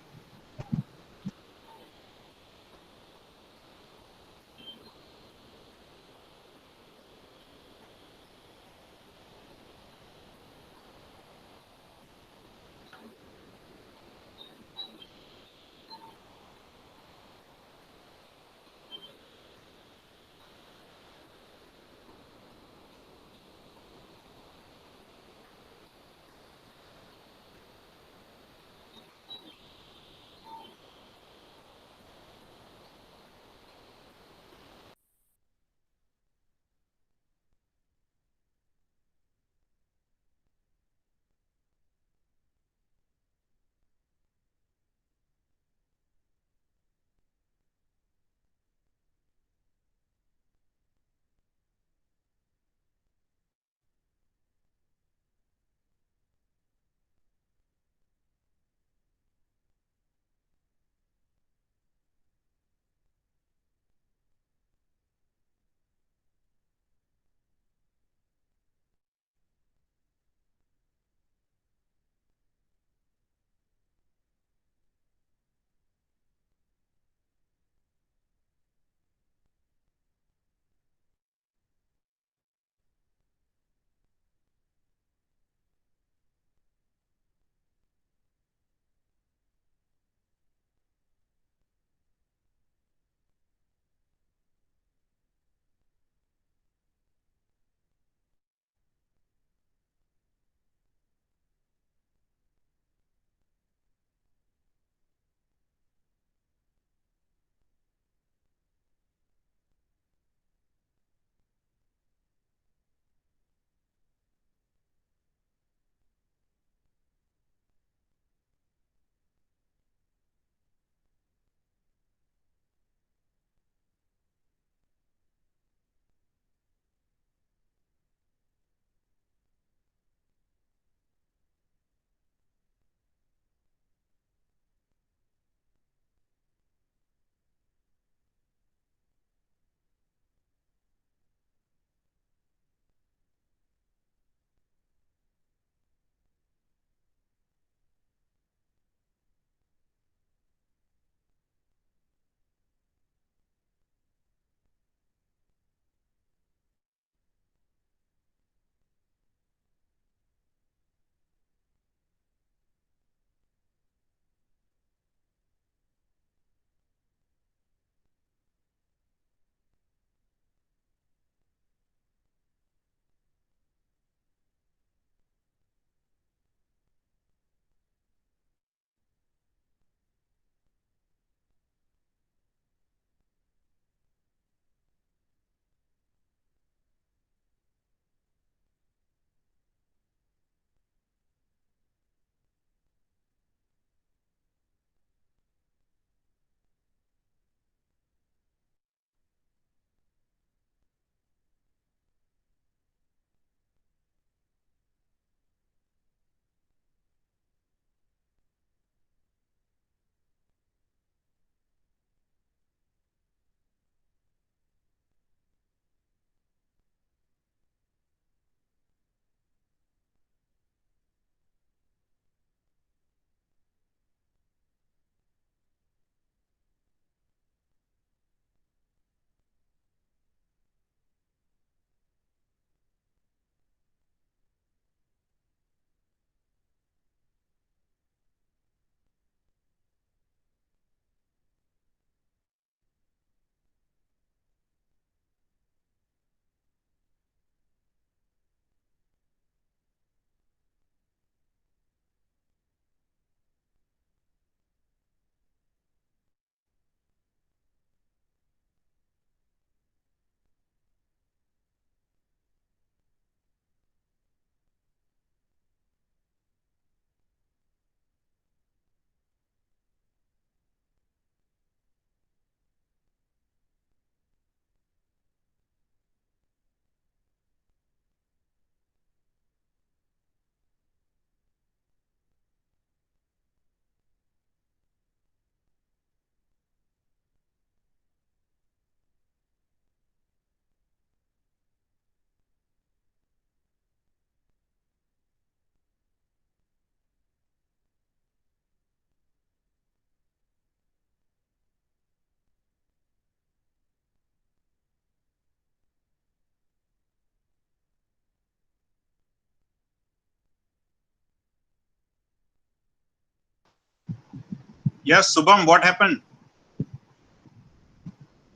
Yes, Subham, what happened?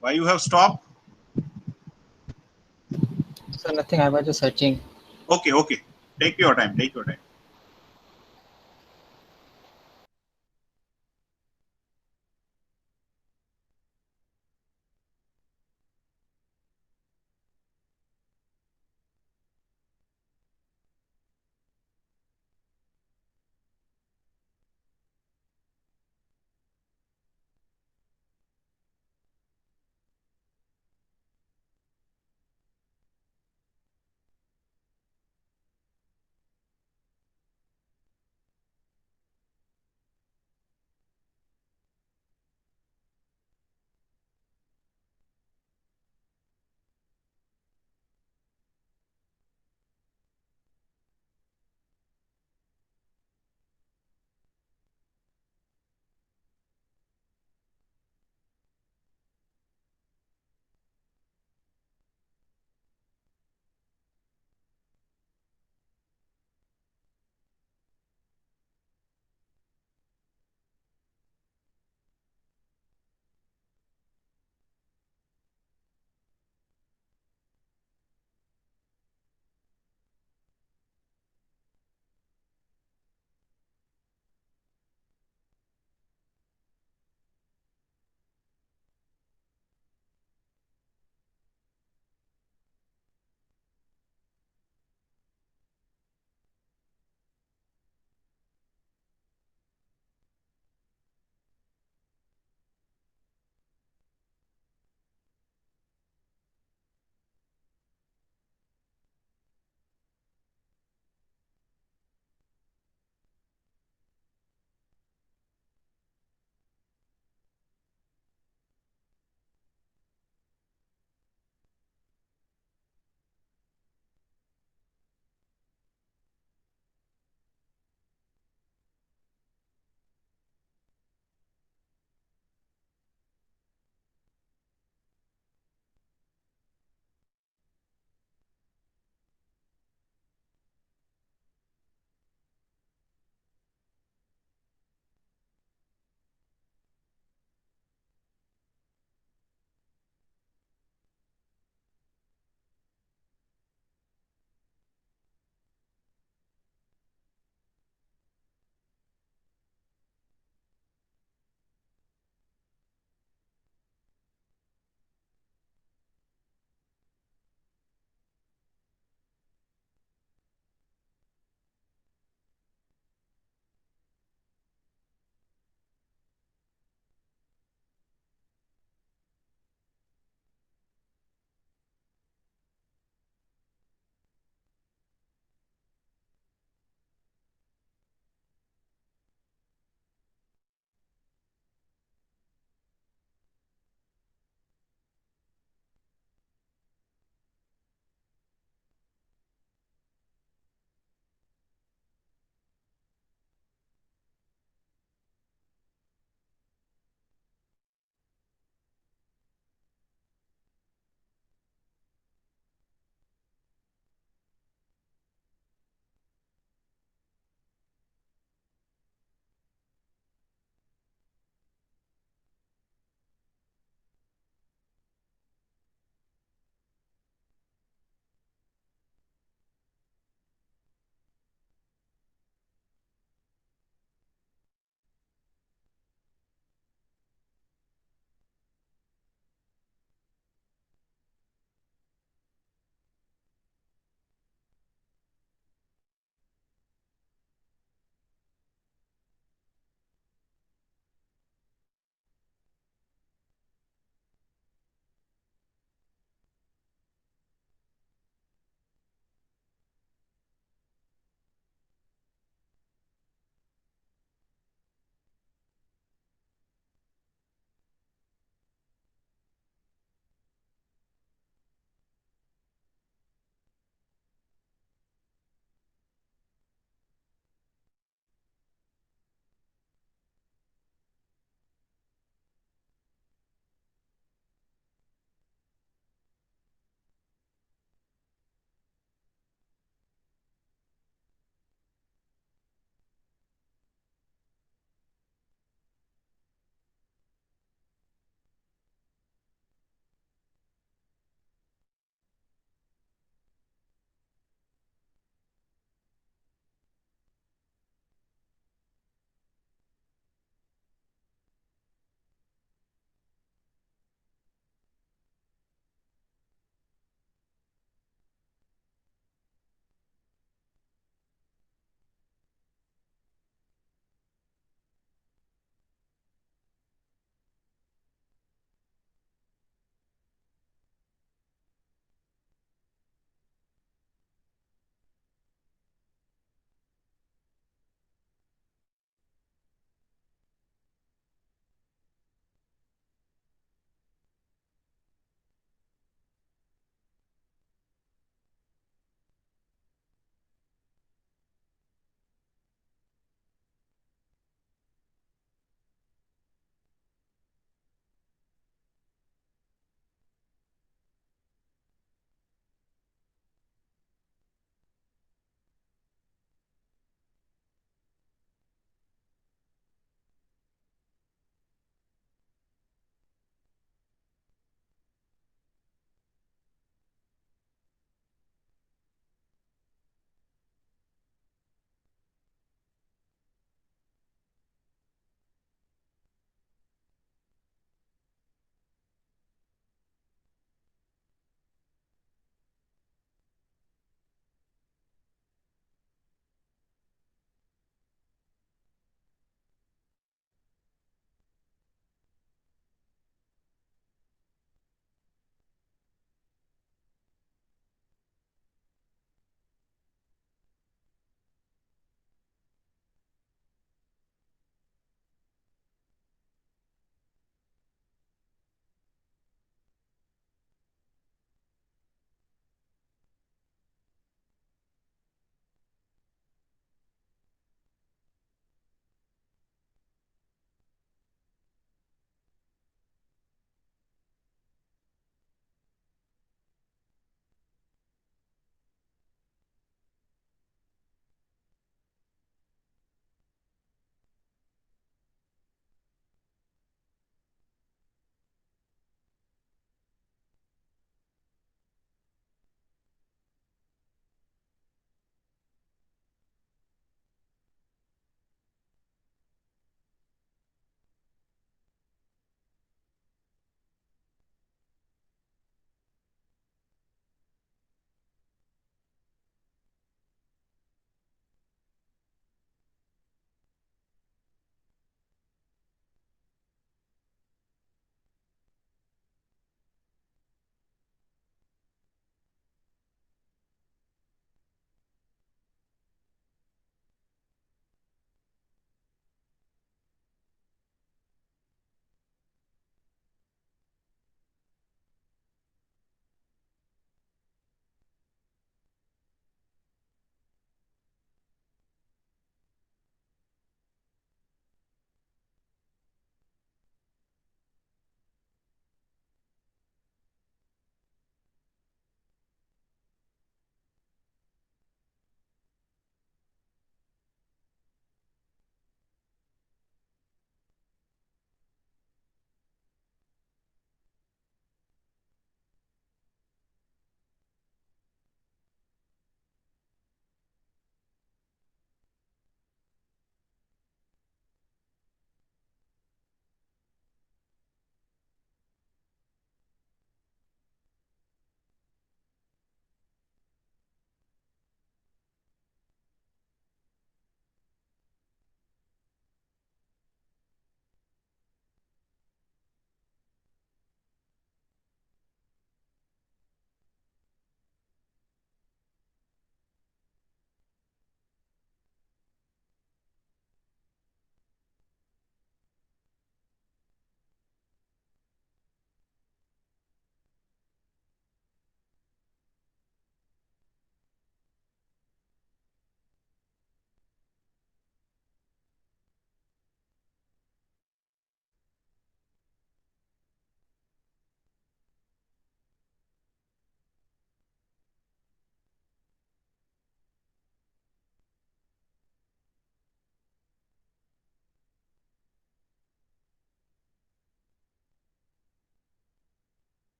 Why you have stopped? So nothing. I was just searching. Okay, okay. Take your time. Take your time.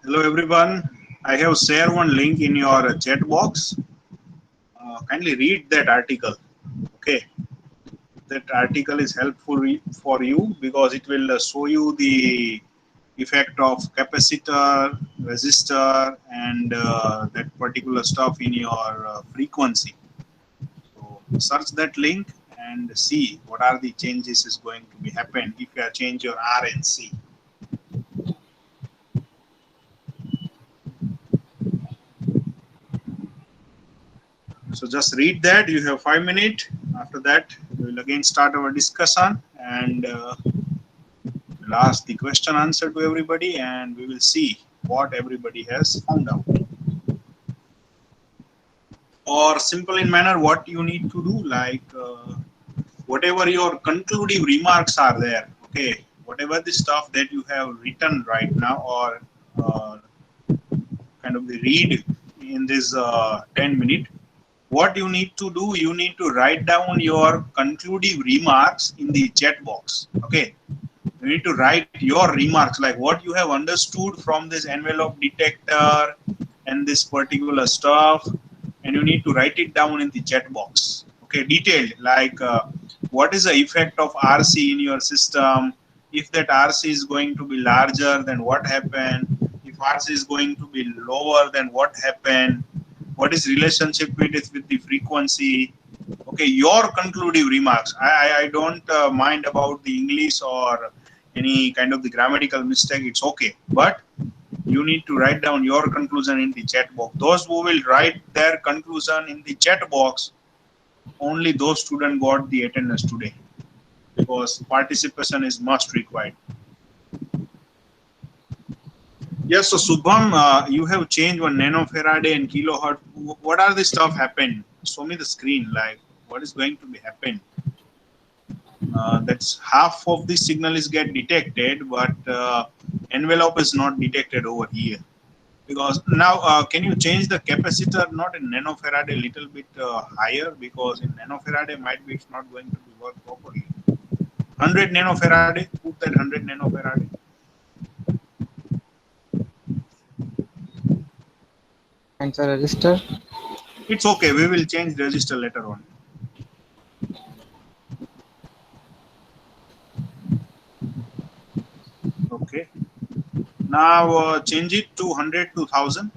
Hello everyone. I have shared one link in your chat box. Kindly read that article. Okay. That article is helpful for you because it will show you the effect of capacitor, resistor, and that particular stuff in your frequency. So search that link and see what are the changes is going to be happen if you change your R and C. So just read that. You have 5 minutes. After that, we will again start our discussion and we'll ask the question answer to everybody and we will see what everybody has found out. Or simple in manner, what you need to do, like whatever your concluding remarks are there, okay, whatever the stuff that you have written right now or kind of the read in this 10 minute, what you need to do, you need to write down your concluding remarks in the chat box. Okay, you need to write your remarks like what you have understood from this envelope detector and this particular stuff, and you need to write it down in the chat box. Okay, detailed, like what is the effect of RC in your system, if that RC is going to be larger, then what happened, if RC is going to be lower, then what happened, what is relationship with the frequency. Okay, your conclusive remarks. I don't mind about the English or any kind of the grammatical mistake, it's okay, but you need to write down your conclusion in the chat box. Those who will write their conclusion in the chat box, only those students got the attendance today, because participation is must required. Yes, so Subham, you have changed one nanofarad and kilohertz. What are the stuff happen? Show me the screen, like what is going to be happen. That's half of the signal is get detected, but envelope is not detected over here. Because now, can you change the capacitor not in nanofarad a little bit higher, because in nanofarad might be it's not going to be work properly. 100 nanofarad, put that 100 nanofarad. And the register. It's okay, we will change register later on. Okay. Now change it to 100 to 1000.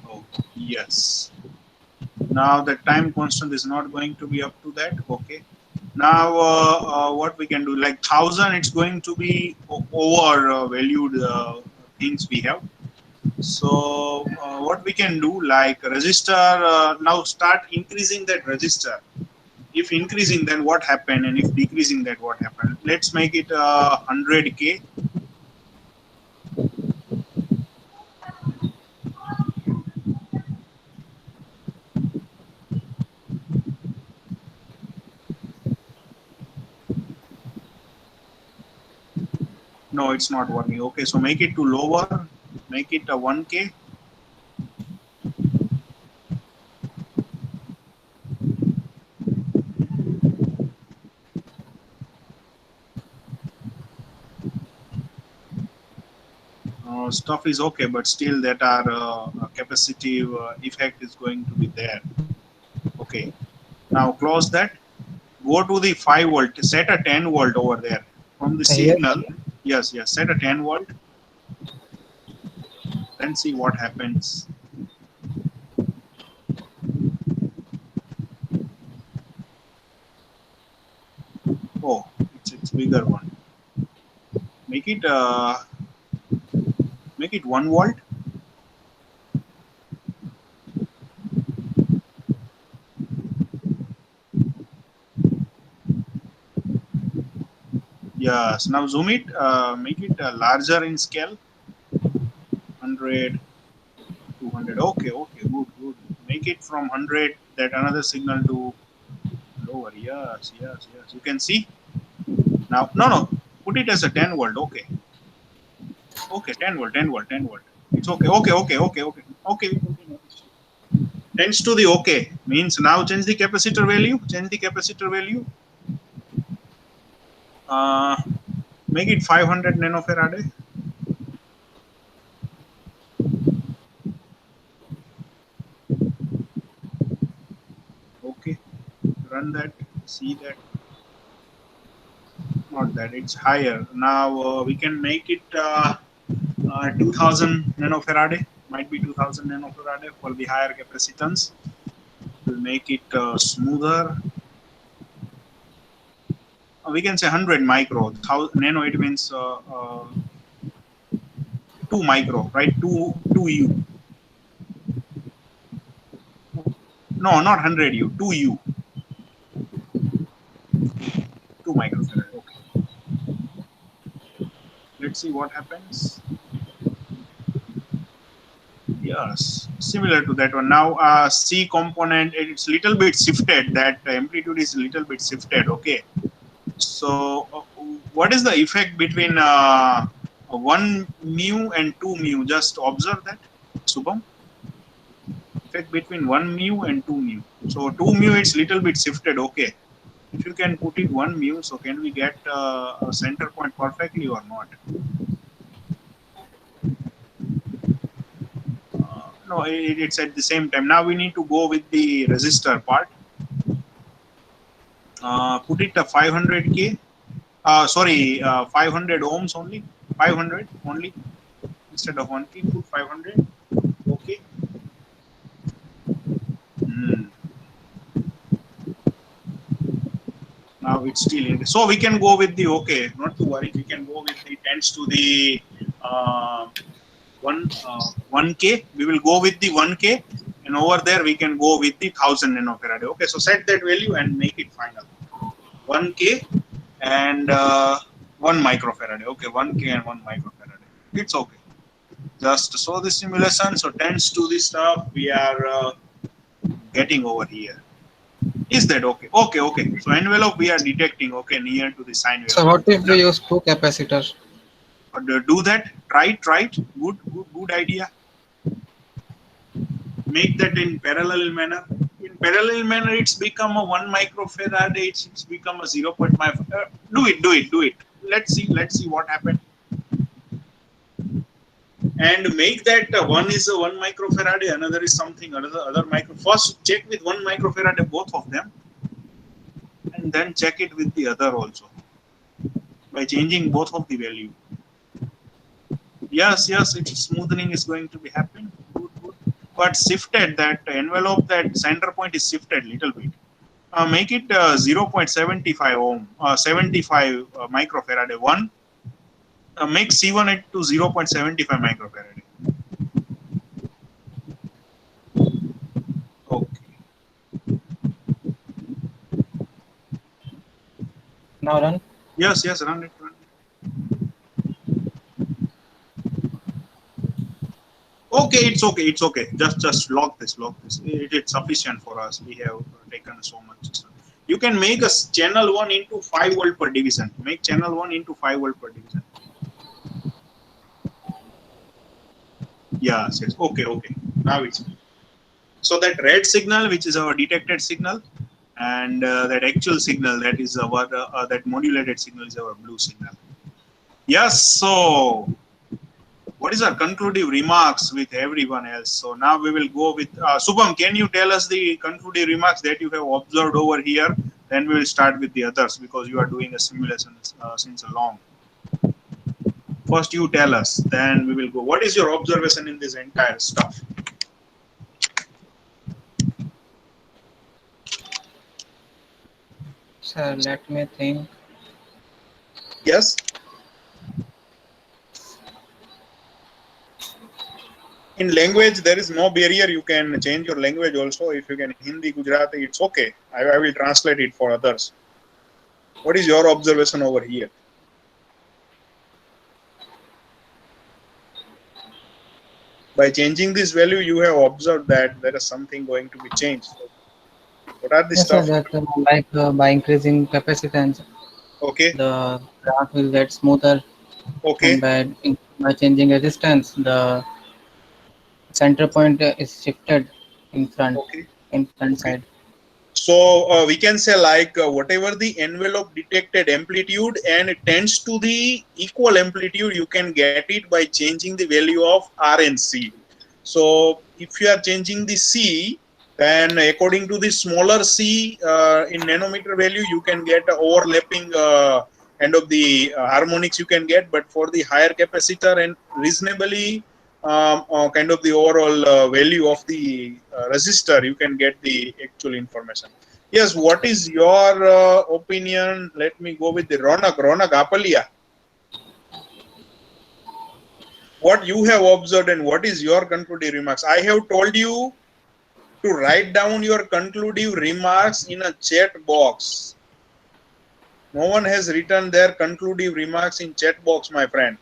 Oh, yes. Now the time constant is not going to be up to that. Okay. Now what we can do, like 1000, it's going to be over valued things we have. So what we can do, like resistor, now start increasing that resistor. If increasing, then what happened, and if decreasing, that what happened. Let's make it 100K. No, it's not working. Okay, so make it to lower, make it a 1K. Stuff is okay, but still that our capacitive effect is going to be there. Okay, now close that. Go to the 5 volt, set a 10 volt over there from the signal. Yes, set a 10 volt. Then see what happens. Oh, it's bigger one. Make it 1 volt. Yes, now zoom it, make it larger in scale. 100, 200. Okay, good. Make it from 100, that another signal to lower. Yes. You can see. Now, no, put it as a 10 volt. Okay, 10 volt. It's okay. Okay. Tends to the okay means now change the capacitor value. Make it 500 nanofarad. Okay, run that, see that. Not that, it's higher. Now we can make it 2000 nanofarad. Might be 2000 nanofarad for the higher capacitance. We'll make it smoother. We can say 100 micro. Nano, it means 2 micro, right? 2 U. No, not 100 U, 2 U. 2 microfarad. Okay. Let's see what happens. Yes, similar to that one. Now C component, it's little bit shifted. That amplitude is a little bit shifted. Okay. So what is the effect between 1 mu and 2 mu? Just observe that, Subham. Effect between 1 mu and 2 mu. So 2 mu, it's little bit shifted. Okay. If you can put it 1 mu, so can we get a center point perfectly or not? No, it's at the same time. Now we need to go with the resistor part. Put it a 500k. 500 ohms only. 500 only instead of 1k. Put 500. Okay. Now it's still in. So we can go with the okay. Not to worry. We can go with the tends to the 1k. We will go with the 1k, and over there we can go with the 1000 nanofarad. Okay, so set that value and make it final. 1k and 1 microfarad. Okay, 1k and 1 microfarad. It's okay. Just show the simulation. So tends to the stuff we are getting over here. Is that okay? Okay. So envelope we are detecting. Okay, near to the sine wave. So what if we use 2 capacitors? Do that. Try it. Good idea. Make that in parallel manner. In parallel manner, it's become a 1 microfarad. It's become a 0.5. Do it. Let's see what happened. And make that one is a 1 microfarad, another is something, other micro. First check with 1 microfarad both of them, and then check it with the other also by changing both of the value. Yes, it's smoothing is going to be happening. Good. But shifted, that envelope, that center point is shifted little bit. Make it 0.75 ohm, 75 microfarad. One. Make C1 it to 0.75 microfarad. Okay. Now run. Yes, run it. Okay, it's okay. Just log this. It's sufficient for us. We have taken so much. You can make a channel 1 into 5 volt per division. Make channel 1 into 5 volt per division. Yes. Okay. Now it's so that red signal, which is our detected signal, and that actual signal, that is our that modulated signal, is our blue signal. Yes. So what is our conclusive remarks with everyone else? So now we will go with Subham. Can you tell us the conclusive remarks that you have observed over here? Then we will start with the others, because you are doing a simulation since a long. First you tell us, then we will go. What is your observation in this entire stuff? Sir, let me think. Yes. In language, there is no barrier. You can change your language also. If you can Hindi, Gujarati, it's okay. I will translate it for others. What is your observation over here? By changing this value, you have observed that there is something going to be changed. What are the Yes, stuff? sir, that by increasing capacitance, Okay. the graph will get smoother. Okay. And by changing resistance, the center point is shifted in front, Okay. in front Okay. side. So we can say like whatever the envelope detected amplitude and it tends to the equal amplitude, you can get it by changing the value of R and C. So if you are changing the C, then according to the smaller C in nanometer value, you can get a overlapping end of the harmonics you can get. But for the higher capacitor and reasonably kind of the overall value of the resistor, you can get the actual information. Yes, what is your opinion? Let me go with the Ronak Apalia. What you have observed and what is your concluding remarks? I have told you to write down your conclusive remarks in a chat box. No one has written their conclusive remarks in chat box, my friend.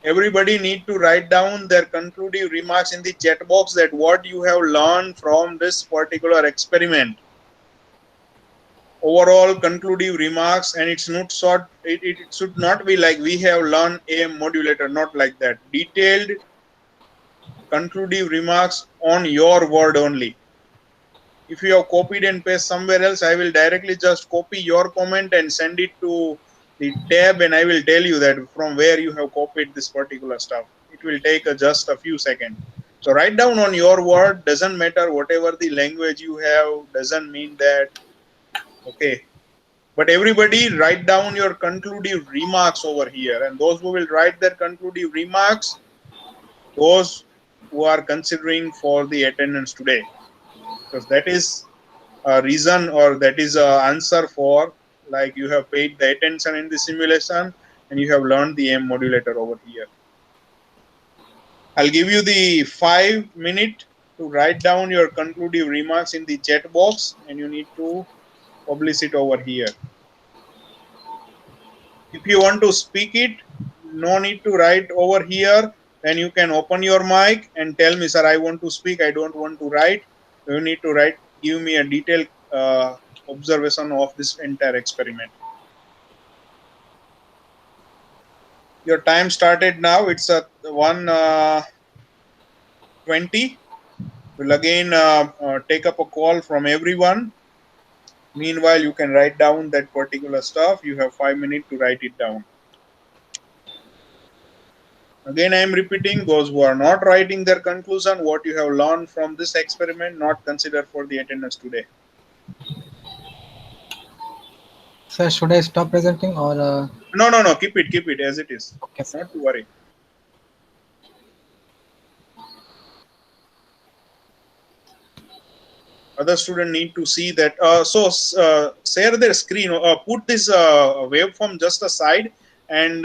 Everybody need to write down their conclusive remarks in the chat box, that what you have learned from this particular experiment. Overall conclusive remarks, and it's not short, it should not be like we have learned AM modulator, not like that. Detailed conclusive remarks on your word only. If you have copied and pasted somewhere else, I will directly just copy your comment and send it to the tab, and I will tell you that from where you have copied this particular stuff. It will take just a few seconds. So write down on your word, doesn't matter whatever the language you have, doesn't mean that, okay. But everybody write down your conclusive remarks over here, and those who will write their conclusive remarks, those who are considering for the attendance today, because that is a reason, or that is a answer for, like, you have paid the attention in the simulation and you have learned the AM modulator over here. I'll give you the 5 minute to write down your conclusive remarks in the chat box, and you need to publish it over here. If you want to speak it, no need to write over here. Then you can open your mic and tell me, sir, I want to speak, I don't want to write. You need to write, give me a detailed observation of this entire experiment. Your time started now. It's at 1:20. We'll again take up a call from everyone. Meanwhile, you can write down that particular stuff. You have 5 minutes to write it down. Again, I am repeating, those who are not writing their conclusion, what you have learned from this experiment, not considered for the attendance today. Sir, should I stop presenting or? No, keep it as it is. Okay, sir. Not to worry. Other students need to see that. Share their screen. Put this waveform just aside, and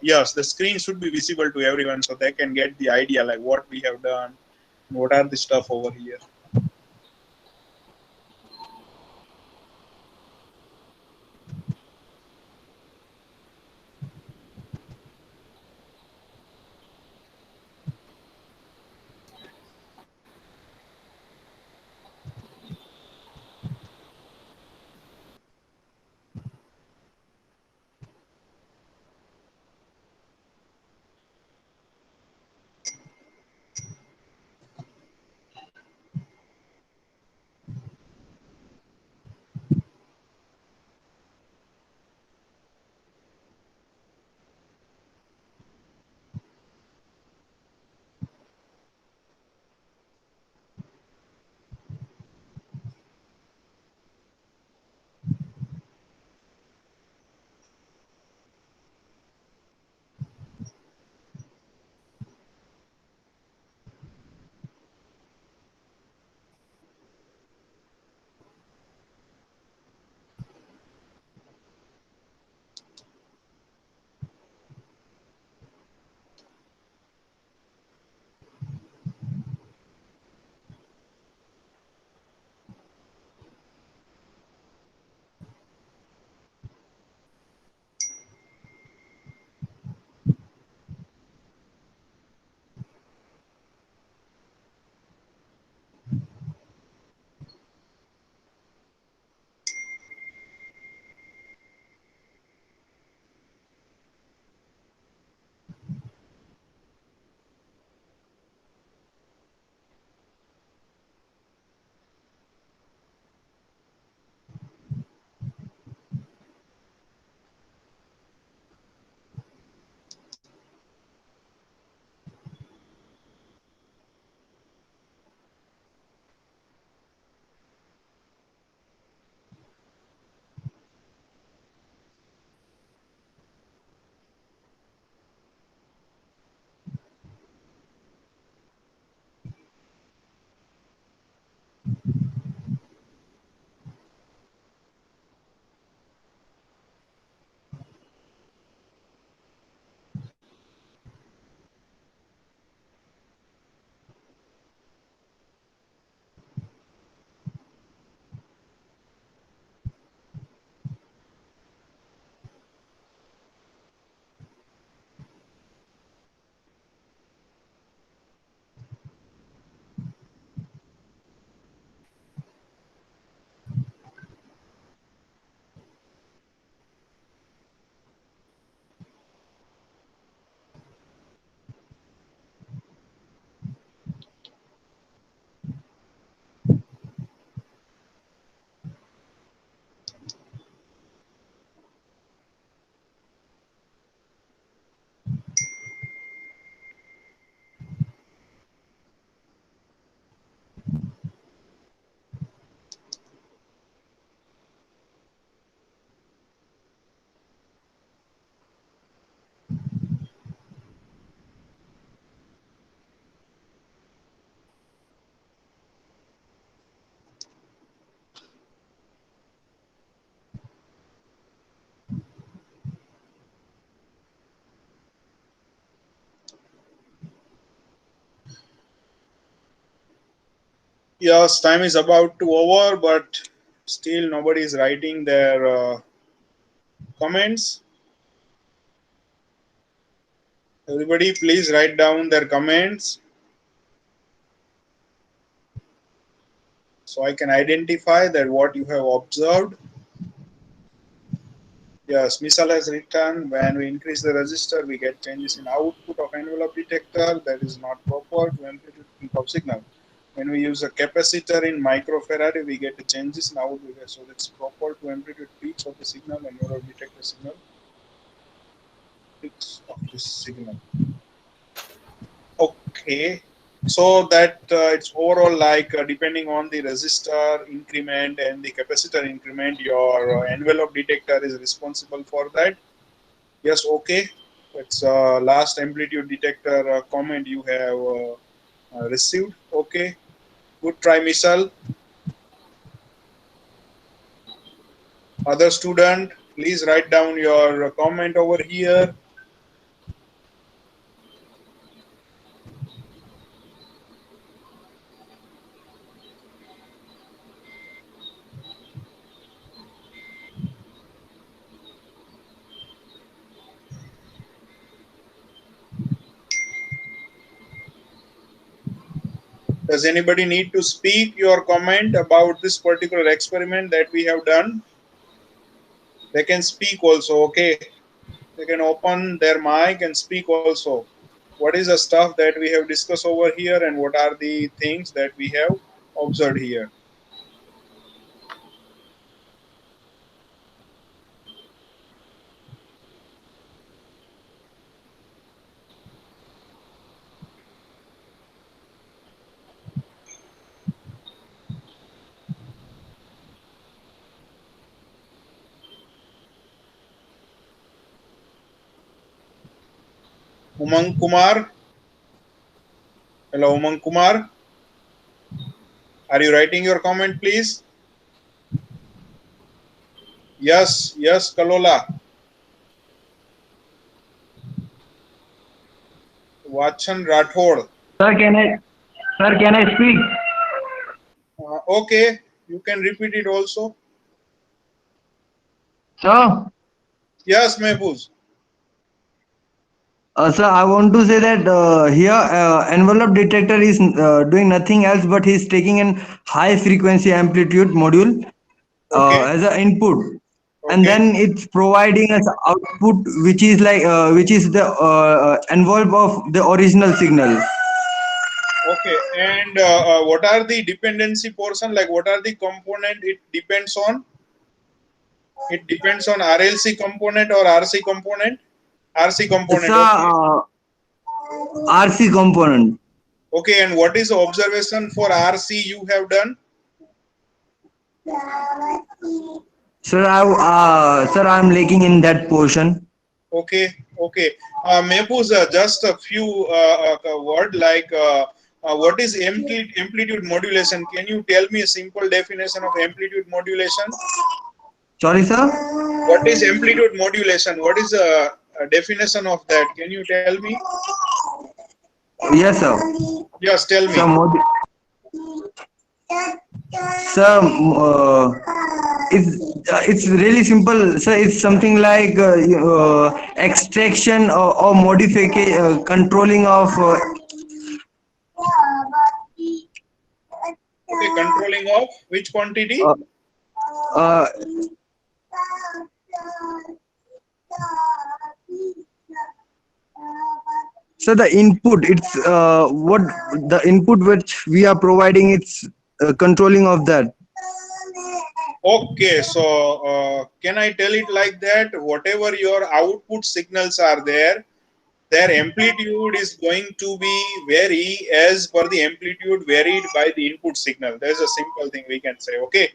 yes, the screen should be visible to everyone, so they can get the idea like what we have done, what are the stuff over here. Yes, time is about to over, but still nobody is writing their comments. Everybody, please write down their comments so I can identify that what you have observed. Yes, Misal has written, when we increase the resistor, we get changes in output of envelope detector. That is not proper to amplitude peak of signal. When we use a capacitor in microfarad, we get changes in output. So that's proper to amplitude peaks of the signal, envelope detector signal. Peaks of this signal. Okay. So that it's overall like depending on the resistor increment and the capacitor increment, your envelope detector is responsible for that. Yes, okay. It's last amplitude detector comment you have received. Okay, good try, Misal. Other student, please write down your comment over here. Does anybody need to speak your comment about this particular experiment that we have done? They can speak also, okay? They can open their mic and speak also. What is the stuff that we have discussed over here and what are the things that we have observed here? Umang Kumar. Hello, Umang Kumar. Are you writing your comment, please? Yes, yes, Kalola. Vachan Rathod. Sir, can I speak? Okay, you can repeat it also. Sir, Yes, Mehbooz. sir, I want to say that here envelope detector is doing nothing else but he's taking an high frequency amplitude module Okay, as an input, and okay, then it's providing us output which is like which is the envelope of the original signal. okay. And what are the dependency portion? Like, what are the component it depends on? It depends on RLC component or RC component? RC It's component, okay. a RC component. Okay, and what is the observation for RC you have done? Sir, I'm lacking in that portion. Okay, okay. Mehbooz, just a few word like what is amplitude modulation? Can you tell me a simple definition of amplitude modulation? Sorry, sir. What is amplitude modulation? What is the definition of that? Can you tell me? Yes, sir. Yes, tell me. Sir, Sir, it's really simple. Sir, it's something like extraction or modification, controlling of. Okay, controlling of which quantity? Uh, so the input, it's what the input which we are providing. It's controlling of that. Okay, so can I tell it like that? Whatever your output signals are there, their amplitude is going to be vary as per the amplitude varied by the input signal. There's a simple thing we can say. Okay.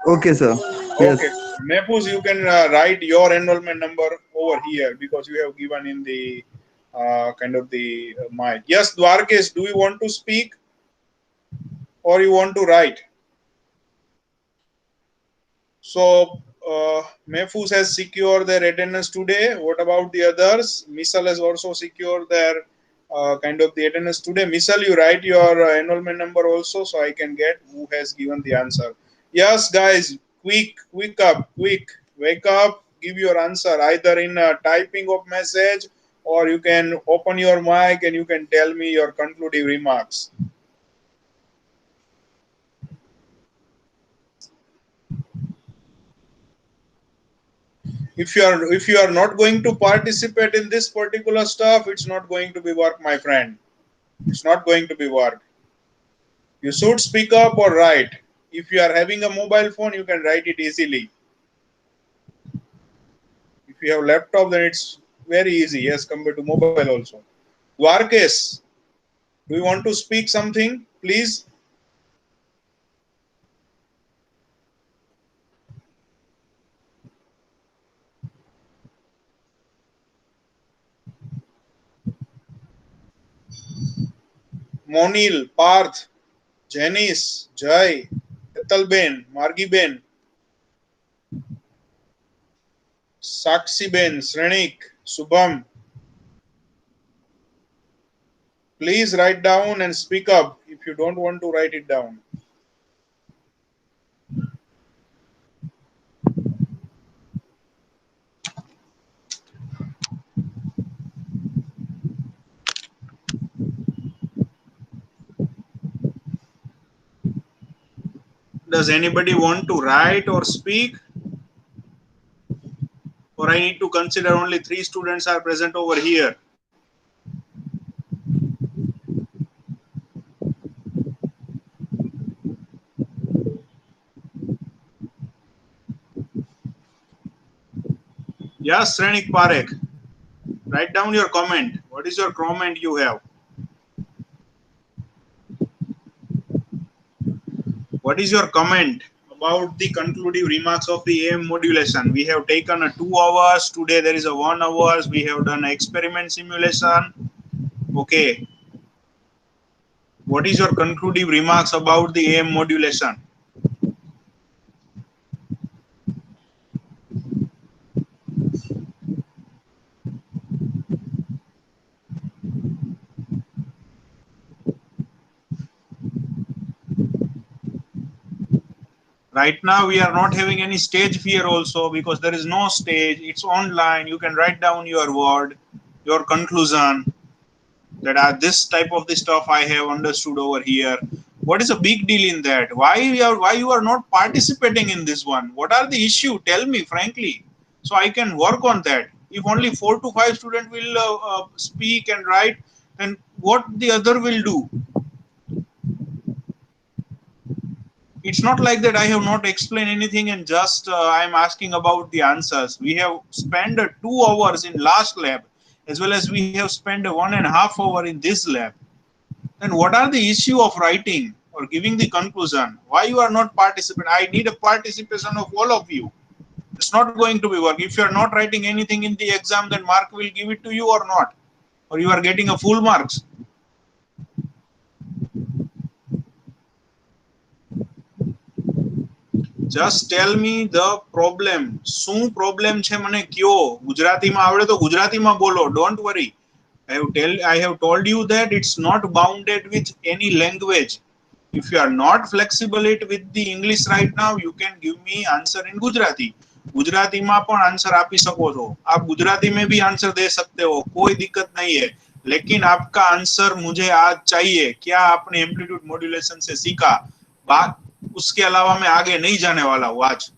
Okay, sir. Yes. Okay. Mehbooz, you can write your enrollment number over here because you have given in the kind of the mic. Yes, Dwarkesh, do you want to speak or you want to write? So, Mehfooz has secured their attendance today. What about the others? Misal has also secured their kind of the attendance today. Misal, you write your enrollment number also, so I can get who has given the answer. Yes, guys, quick up, quick, wake up, give your answer either in typing of message, or you can open your mic and you can tell me your concluding remarks. If you are not going to participate in this particular stuff, it's not going to be work, my friend. It's not going to be work. You should speak up or write. If you are having a mobile phone, you can write it easily. If you have laptop, then it's very easy, yes, compared to mobile also. Dwarkesh, do you want to speak something, please? Monil, Parth, Janice, Jai, Etalben, Margiben, Saksiben, Srenik, Subham. Please write down and speak up if you don't want to write it down. Does anybody want to write or speak? Or I need to consider only 3 students are present over here? Yes, Srenik Parekh. Write down your comment. What is your comment you have? What is your comment about the conclusive remarks of the AM modulation? We have taken a 2 hours. Today there is a 1 hour. We have done an experiment simulation. Okay. What is your conclusive remarks about the AM modulation? Right now we are not having any stage fear also, because there is no stage. It's online. You can write down your word, your conclusion, that this type of the stuff I have understood over here. What is a big deal in that? Why you are not participating in this one? What are the issue? Tell me frankly, so I can work on that. If only 4 to 5 students will speak and write, then what the other will do? It's not like that I have not explained anything and just I am asking about the answers. We have spent 2 hours in last lab, as well as we have spent 1.5 hours in this lab. Then what are the issue of writing or giving the conclusion? Why you are not participating? I need a participation of all of you. It's not going to be work. If you are not writing anything in the exam, then Mark will give it to you or not, or you are getting a full marks. Just tell me the problem. શું problem છે મને કયો. ગુજરાતીમાં આવડે તો ગુજરાતીમાં બોલો. Don't worry. I have told you that it's not bounded with any language. If you are not flexible it with the English right now, you can give me answer in Gujarati. गुजरातीમાં પણ answer આપી શકો છો. आप गुजराती में भी answer दे सकते हो, कोई दिक्कत नहीं है. लेकिन आपका आंसर मुझे आज चाहिए. क्या आपने एम्पलीट्यूड मॉड्यूलेशन से सीखा? बात उसके अलावा मैं आगे नहीं जाने वाला हूँ. आज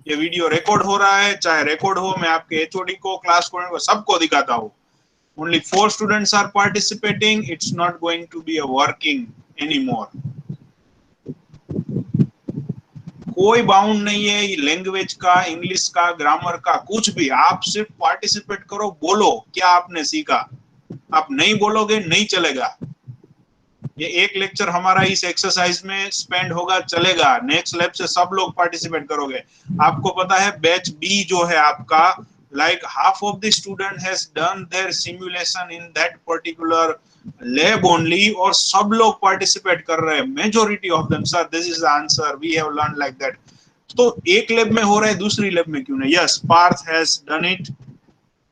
ये वीडियो रिकॉर्ड हो रहा है, चाहे रिकॉर्ड हो, मैं आपके एचओडी को, क्लास को, सबको दिखाता हूँ. Only 4 students are participating. It's not going to be a working anymore. कोई बाउंड नहीं है लैंग्वेज का, इंग्लिश का, ग्रामर का, कुछ भी. आप सिर्फ पार्टिसिपेट करो, बोलो क्या आपने सीखा. आप नहीं बोलोगे नहीं चलेगा. ये एक लेक्चर हमारा इस एक्सरसाइज में स्पेंड होगा, चलेगा. नेक्स्ट लैब से सब लोग पार्टिसिपेट करोगे. आपको पता है बैच बी जो है आपका, like half of the student has done their simulation in that particular lab only, और सब लोग participate कर रहे हैं. Majority of them, sir, this is the answer. We have learned like that. तो एक लैब में हो रहा है, दूसरी लैब में क्यों नहीं? Yes, Parth has done it.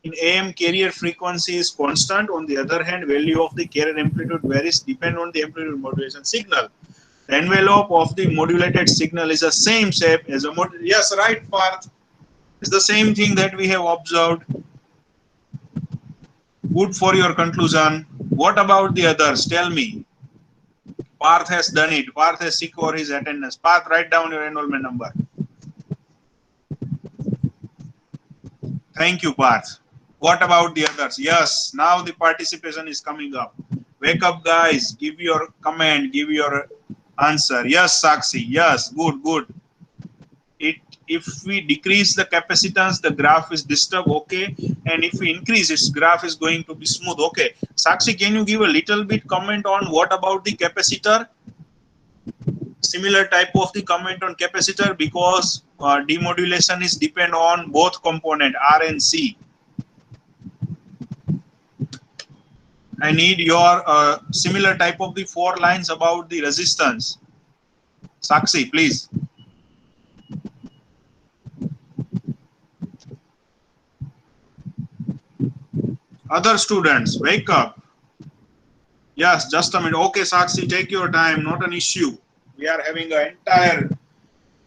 In AM, carrier frequency is constant. On the other hand, value of the carrier amplitude varies depend on the amplitude modulation signal. The envelope of the modulated signal is the same shape as a modulated. Yes, right, Parth. It's the same thing that we have observed. Good for your conclusion. What about the others? Tell me. Parth has done it. Parth has secured his attendance. Parth, write down your enrollment number. Thank you, Parth. What about the others? Yes, now the participation is coming up. Wake up, guys. Give your comment. Give your answer. Yes, Sakshi. Yes, good, good. If we decrease the capacitance, the graph is disturbed, okay, and if we increase its graph is going to be smooth, okay. Sakshi, can you give a little bit comment on what about the capacitor? Similar type of the comment on capacitor, because demodulation is depend on both component R and C. I need your similar type of the 4 lines about the resistance. Sakshi, please. Other students, wake up. Yes, just a minute. Okay, Sakshi, take your time. Not an issue. We are having an entire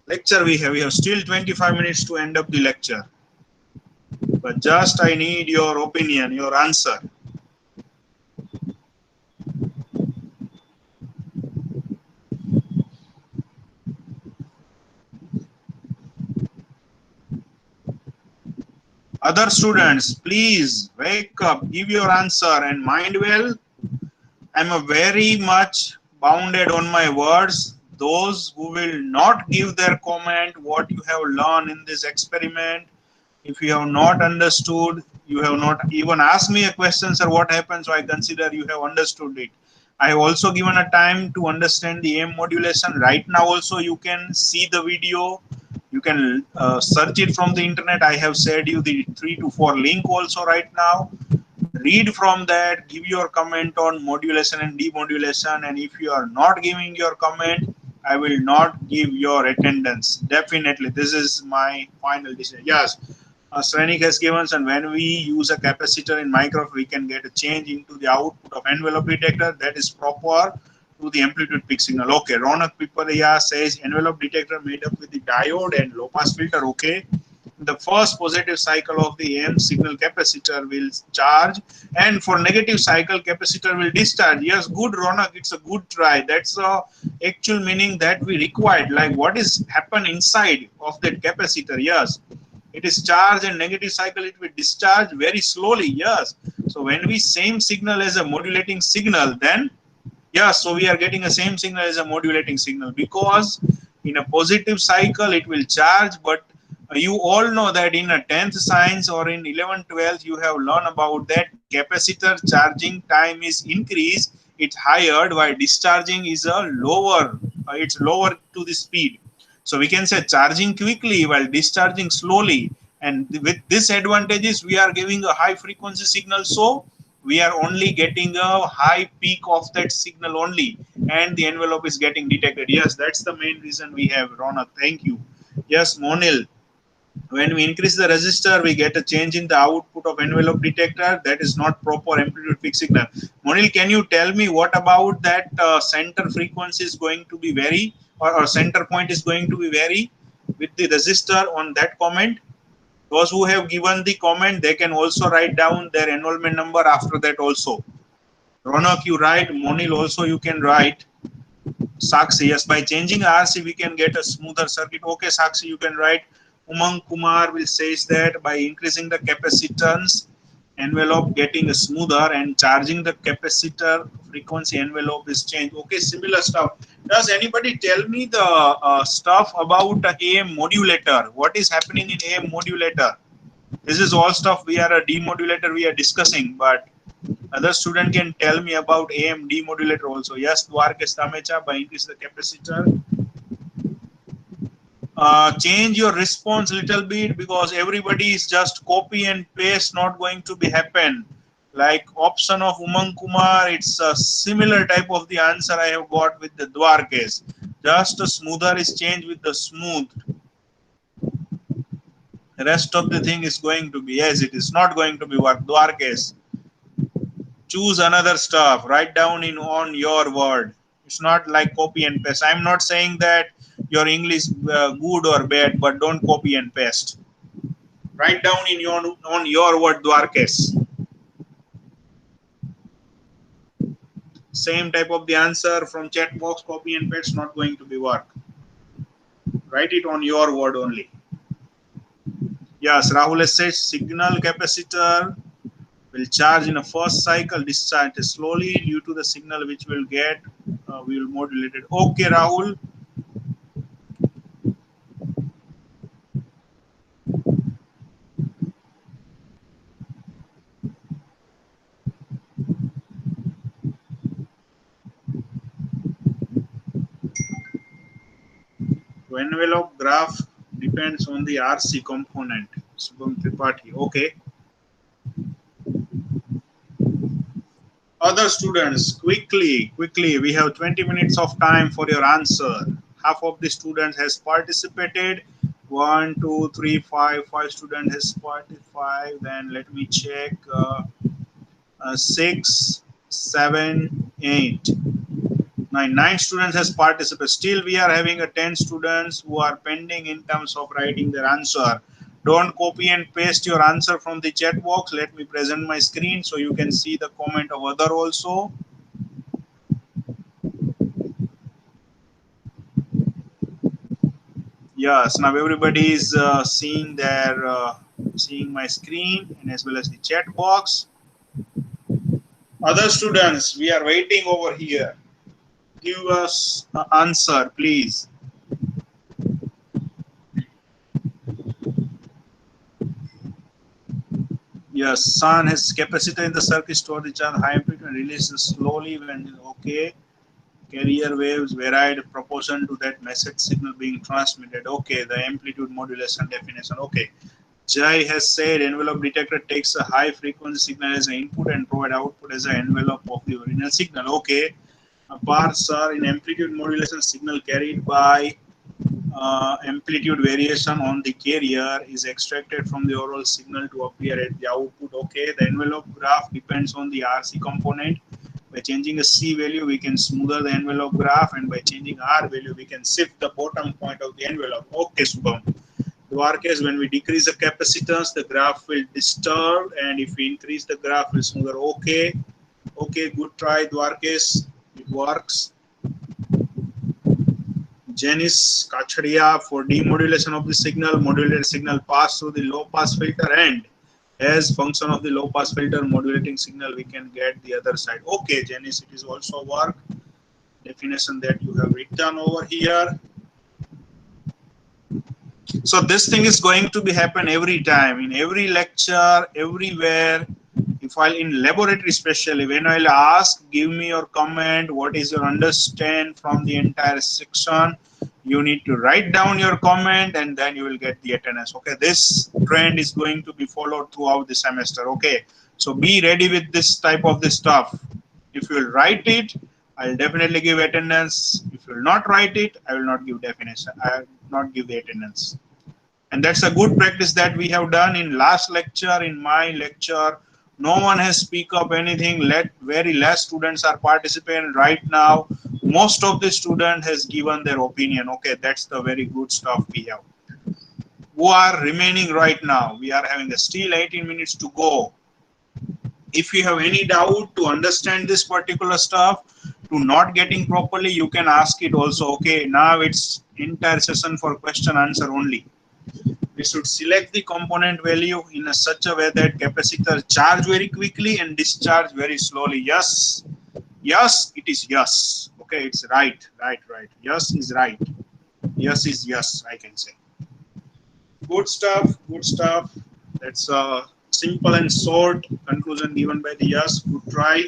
lecture. We have still 25 minutes to end up the lecture. But just I need your opinion, your answer. Other students, please wake up, give your answer and mind well. I'm a very much bounded on my words. Those who will not give their comment, what you have learned in this experiment, if you have not understood, you have not even asked me a question, sir, what happened? So I consider you have understood it. I have also given a time to understand the AM modulation. Right now also you can see the video. You can search it from the internet. I have shared you the 3 to 4 link also right now. Read from that, give your comment on modulation and demodulation, and if you are not giving your comment, I will not give your attendance. Definitely, this is my final decision. Yes, Srenik has given, and when we use a capacitor in microwave, we can get a change into the output of envelope detector that is proper to the amplitude peak signal. Okay, Ronak Piparia says envelope detector made up with the diode and low pass filter. Okay. The first positive cycle of the AM signal capacitor will charge, and for negative cycle capacitor will discharge. Yes, good, Ronak, it's a good try. That's the actual meaning that we required. Like what is happen inside of that capacitor? Yes, it is charged, and negative cycle it will discharge very slowly. Yes, so when we same signal as a modulating signal, then yes, so we are getting a same signal as a modulating signal, because in a positive cycle it will charge, but you all know that in a 10th science or in 11th 12th you have learned about that capacitor charging time is increased, it's higher, while discharging is a lower, it's lower to the speed. So we can say charging quickly while discharging slowly, and with this advantages we are giving a high frequency signal, so we are only getting a high peak of that signal only, and the envelope is getting detected. Yes, that's the main reason we have. Ronak, thank you. Yes, Monil, when we increase the resistor, we get a change in the output of envelope detector. That is not proper amplitude peak signal. Monil, can you tell me what about that center frequency is going to be vary, or center point is going to be vary with the resistor on that comment? Those who have given the comment, they can also write down their enrollment number after that also. Ronak, you write. Monil, also you can write. Sakshi, yes, by changing RC, we can get a smoother circuit. Okay, Sakshi, you can write. Umang Kumar will says that by increasing the capacitance envelope getting smoother, and charging the capacitor frequency envelope is changed. Okay, similar stuff. Does anybody tell me the stuff about the AM modulator? What is happening in AM modulator? This is all stuff we are a demodulator we are discussing, but other student can tell me about AM demodulator also. Yes, Dwarkesh Tamecha, by increase the capacitor. Change your response little bit, because everybody is just copy and paste, not going to be happen. Like option of Umang Kumar, it's a similar type of the answer I have got with the Dwarkesh. Just a smoother is changed with the smooth. The rest of the thing is going to be, yes, it is not going to be work. Dwarkesh, choose another stuff, write down in on your word. It's not like copy and paste. I'm not saying that your English good or bad, but don't copy and paste. Write down in your on your word, Dwarkesh. Same type of the answer from chat box, copy and paste, not going to be work. Write it on your word only. Yes, Rahul has said signal capacitor will charge in a first cycle, discharge slowly due to the signal which will get, we will modulate it. Okay, Rahul. To envelope graph depends on the RC component. Subham Tripathi. Okay. Other students, quickly, we have 20 minutes of time for your answer. Half of the students has participated. 1, 2, 3, 5 students has participated. Then let me check. 6, 7, 8, 9 students has participated. Still we are having a 10 students who are pending in terms of writing their answer. Don't copy and paste your answer from the chat box. Let me present my screen so you can see the comment of other also. Yes, now everybody is seeing my screen and as well as the chat box. Other students, we are waiting over here. Give us an answer, please. Yes, sun has capacitor in the circuit, store the charge high amplitude and releases slowly when okay. Carrier waves varied proportion to that message signal being transmitted. Okay, the amplitude modulation definition. Okay. Jai has said envelope detector takes a high frequency signal as an input and provide output as an envelope of the original signal. Okay. Sir, in amplitude modulation, signal carried by amplitude variation on the carrier is extracted from the overall signal to appear at the output. Okay, the envelope graph depends on the RC component. By changing a C value, we can smoother the envelope graph, and by changing R value, we can shift the bottom point of the envelope. Okay, Subham. Dwarkesh, when we decrease the capacitance, the graph will disturb, and if we increase the graph, will smoother. Okay, okay, good try, Dwarkesh. It works. Janice Kacharia, for demodulation of the signal, modulated signal pass through the low pass filter, and as function of the low pass filter modulating signal, we can get the other side. Okay, Janice, it is also work. Definition that you have written over here. So this thing is going to be happen every time, in every lecture, everywhere. If I'll in laboratory especially, when I'll ask, give me your comment, what is your understand from the entire section, you need to write down your comment and then you will get the attendance. Okay, this trend is going to be followed throughout the semester. Okay, so be ready with this type of this stuff. If you will write it, I'll definitely give attendance. If you will not write it, I will not give definition. I will not give the attendance. And that's a good practice that we have done in last lecture, in my lecture. No one has speak up anything. Very less students are participating right now. Most of the student has given their opinion. Okay, that's the very good stuff we have. Who are remaining right now? We are having still 18 minutes to go. If you have any doubt to understand this particular stuff, to not getting properly, you can ask it also. Okay, now it's entire session for question answer only. We should select the component value in such a way that capacitor charge very quickly and discharge very slowly. Yes, yes, it is yes. Okay, it's right. Yes is right. Yes is yes, I can say. Good stuff, good stuff. That's a simple and short conclusion given by the yes. Good try.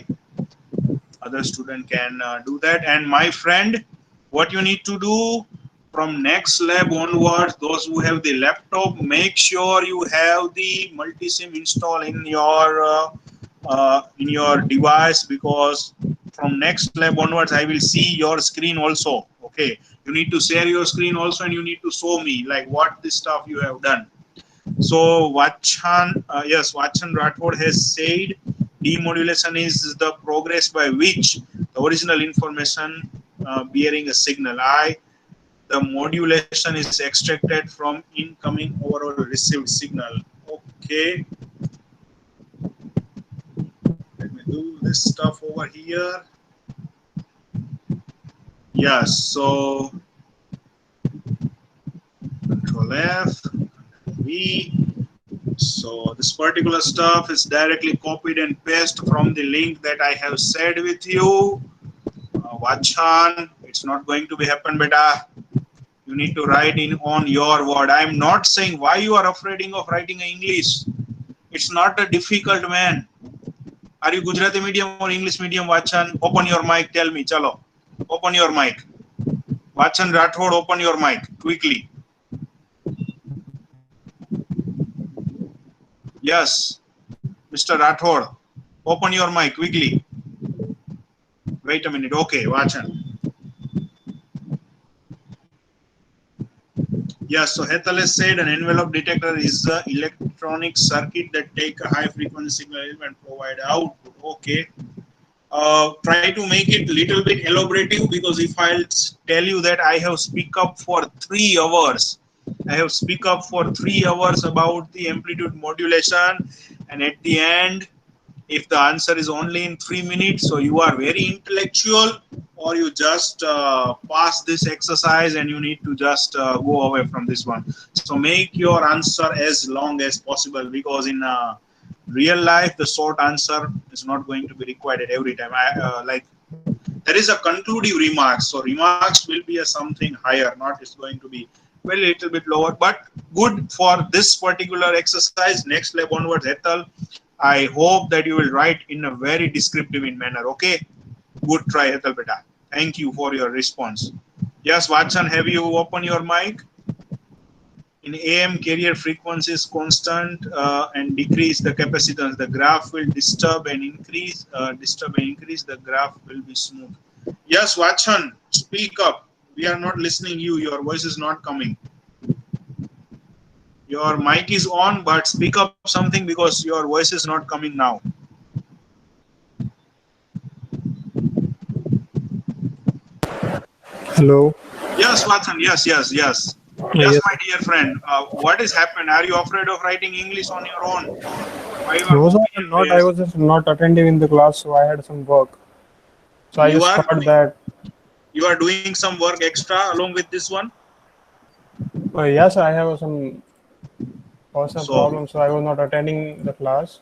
Other student can do that. And my friend, what you need to do, from next lab onwards, those who have the laptop, make sure you have the multi-sim install in your device, because from next lab onwards, I will see your screen also. Okay, you need to share your screen also, and you need to show me like what this stuff you have done. So Vachan, yes, Vachan Rathod has said demodulation is the progress by which the original information bearing a signal the modulation is extracted from incoming overall received signal. Okay, let me do this stuff over here. Yes, so Control F, V. So this particular stuff is directly copied and pasted from the link that I have shared with you. Vachan, it's not going to be happen, beta. You need to write in on your word. I am not saying why you are afraid of writing English. It's not a difficult, man. Are you Gujarati medium or English medium, Vachan? Open your mic, tell me, chalo. Open your mic. Vachan Rathod, open your mic, quickly. Yes, Mr. Rathod, open your mic, quickly. Wait a minute, okay, Vachan. Yes, so Hetal has said an envelope detector is the electronic circuit that take a high frequency signal and provide output. Okay. Try to make it little bit elaborative, because if I'll tell you that I have speak up for 3 hours, I have speak up for 3 hours about the amplitude modulation, and at the end, if the answer is only in 3 minutes, so you are very intellectual, or you just pass this exercise and you need to just go away from this one. So make your answer as long as possible, because in real life the short answer is not going to be required at every time. Like there is a conclusive remarks, so remarks will be a something higher, not it's going to be well a little bit lower, but good for this particular exercise. Next lab onwards, Hetal, I hope that you will write in a very descriptive in manner. Okay, good try, Hetal beta. Thank you for your response. Yes, Vachan, have you open your mic? In AM, carrier frequency is constant and decrease the capacitance. The graph will disturb and increase. The graph will be smooth. Yes, Vachan, speak up. We are not listening you. Your voice is not coming. Your mic is on, but speak up something, because your voice is not coming now. Hello. Yes, Vachan. Yes, Yes. my dear friend. What has happened? Are you afraid of writing English on your own? Why you are No, sir, opinion I'm not. I based? was just not attending in the class, so I had some work. So I You just are thought that, you are doing some work extra along with this one. yes, I have some personal So problems, so I was not attending the class.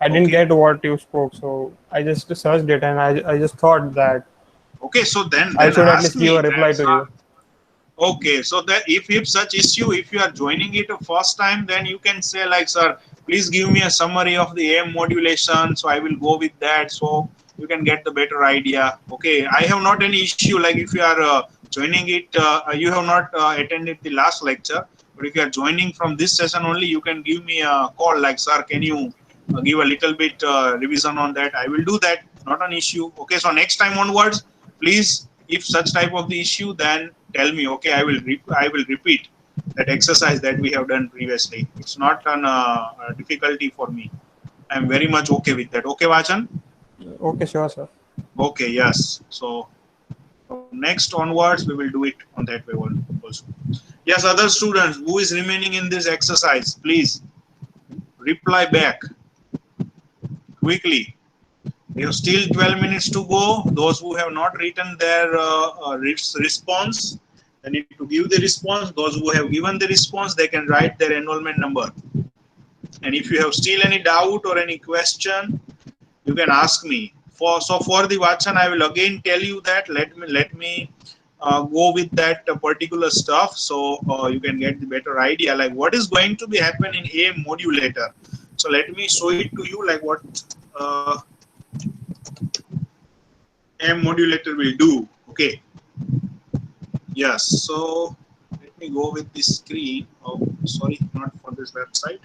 I didn't okay, get what you spoke, so I just searched it and I just thought that okay. So then I should at ask least give me a reply that. to you. Okay, so that if such issue, if you are joining it a first time, then you can say like, sir, please give me a summary of the AM modulation. So I will go with that. So you can get the better idea. Okay, I have not any issue. Like if you are joining it, you have not attended the last lecture, but if you are joining from this session only, you can give me a call. Like, sir, can you give a little bit revision on that? I will do that. Not an issue. Okay, so next time onwards, please, if such type of the issue, then tell me. Okay, I will repeat that exercise that we have done previously. It's not a difficulty for me. I'm very much okay with that. Okay, Vachan? Okay, sure, sir. Okay, yes. So from next onwards, we will do it on that way also. Yes, other students who is remaining in this exercise, please reply back quickly. We have still 12 minutes to go. Those who have not written their response, they need to give the response. Those who have given the response, they can write their enrollment number. And if you have still any doubt or any question, you can ask me. For the Vachan, I will again tell you that let me go with that particular stuff, so you can get the better idea like what is going to be happen in AM modulator. So let me show it to you like what AM modulator will do. Okay. Yes. So let me go with this screen. Oh, sorry, not for this website.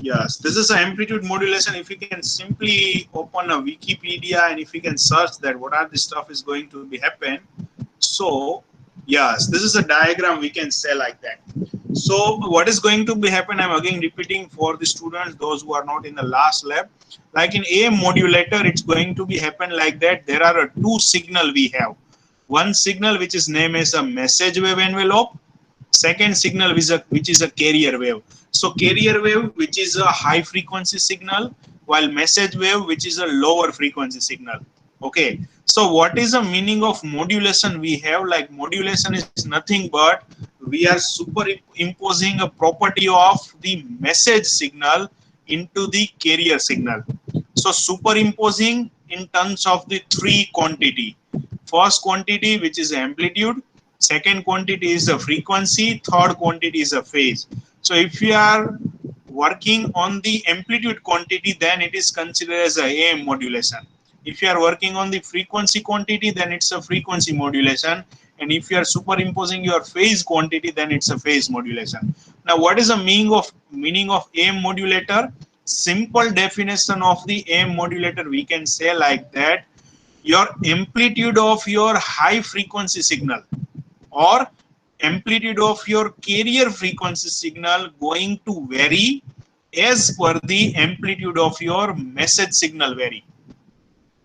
Yes, this is an amplitude modulation. If you can simply open a Wikipedia and if you can search that what are the stuff is going to be happen. So yes, this is a diagram we can say like that. So what is going to be happen, I'm again repeating for the students, those who are not in the last lab. Like in AM modulator, it's going to be happen like that. There are two signal we have. One signal which is named as a message wave envelope. Second signal which is a carrier wave. So carrier wave, which is a high frequency signal, while message wave, which is a lower frequency signal. Okay. So what is the meaning of modulation we have? Like modulation is nothing but we are superimposing a property of the message signal into the carrier signal. So superimposing in terms of the three quantity. First quantity, which is amplitude. Second quantity is the frequency. Third quantity is a phase. So if we are working on the amplitude quantity, then it is considered as a AM modulation. If you are working on the frequency quantity, then it's a frequency modulation. And if you are superimposing your phase quantity, then it's a phase modulation. Now, what is the meaning of AM modulator? Simple definition of the AM modulator, we can say like that: your amplitude of your high frequency signal or amplitude of your carrier frequency signal going to vary as per the amplitude of your message signal vary.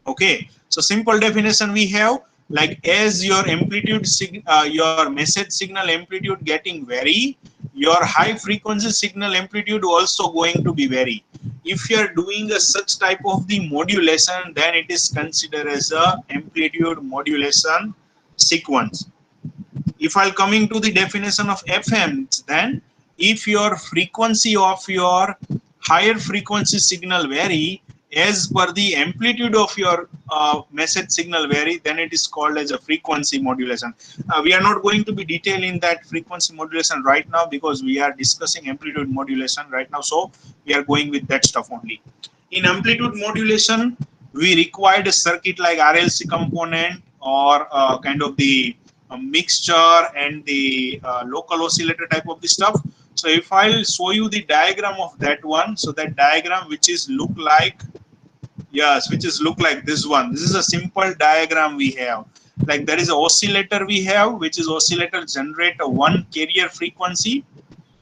Okay, so simple definition we have, like as your amplitude your message signal amplitude getting vary, your high frequency signal amplitude also going to be vary. If you are doing a such type of the modulation, then it is considered as a amplitude modulation sequence. If I'll coming to the definition of FM, then if your frequency of your higher frequency signal vary as per the amplitude of your message signal vary, then it is called as a frequency modulation. We are not going to be detailing that frequency modulation right now because we are discussing amplitude modulation right now. So we are going with that stuff only. In amplitude modulation, we required a circuit like RLC component or kind of the mixture and the local oscillator type of the stuff. So if I'll show you the diagram of that one, so that diagram which is look like, yes, which is look like this one. This is a simple diagram we have. Like there is an oscillator we have, which is oscillator generate a one carrier frequency,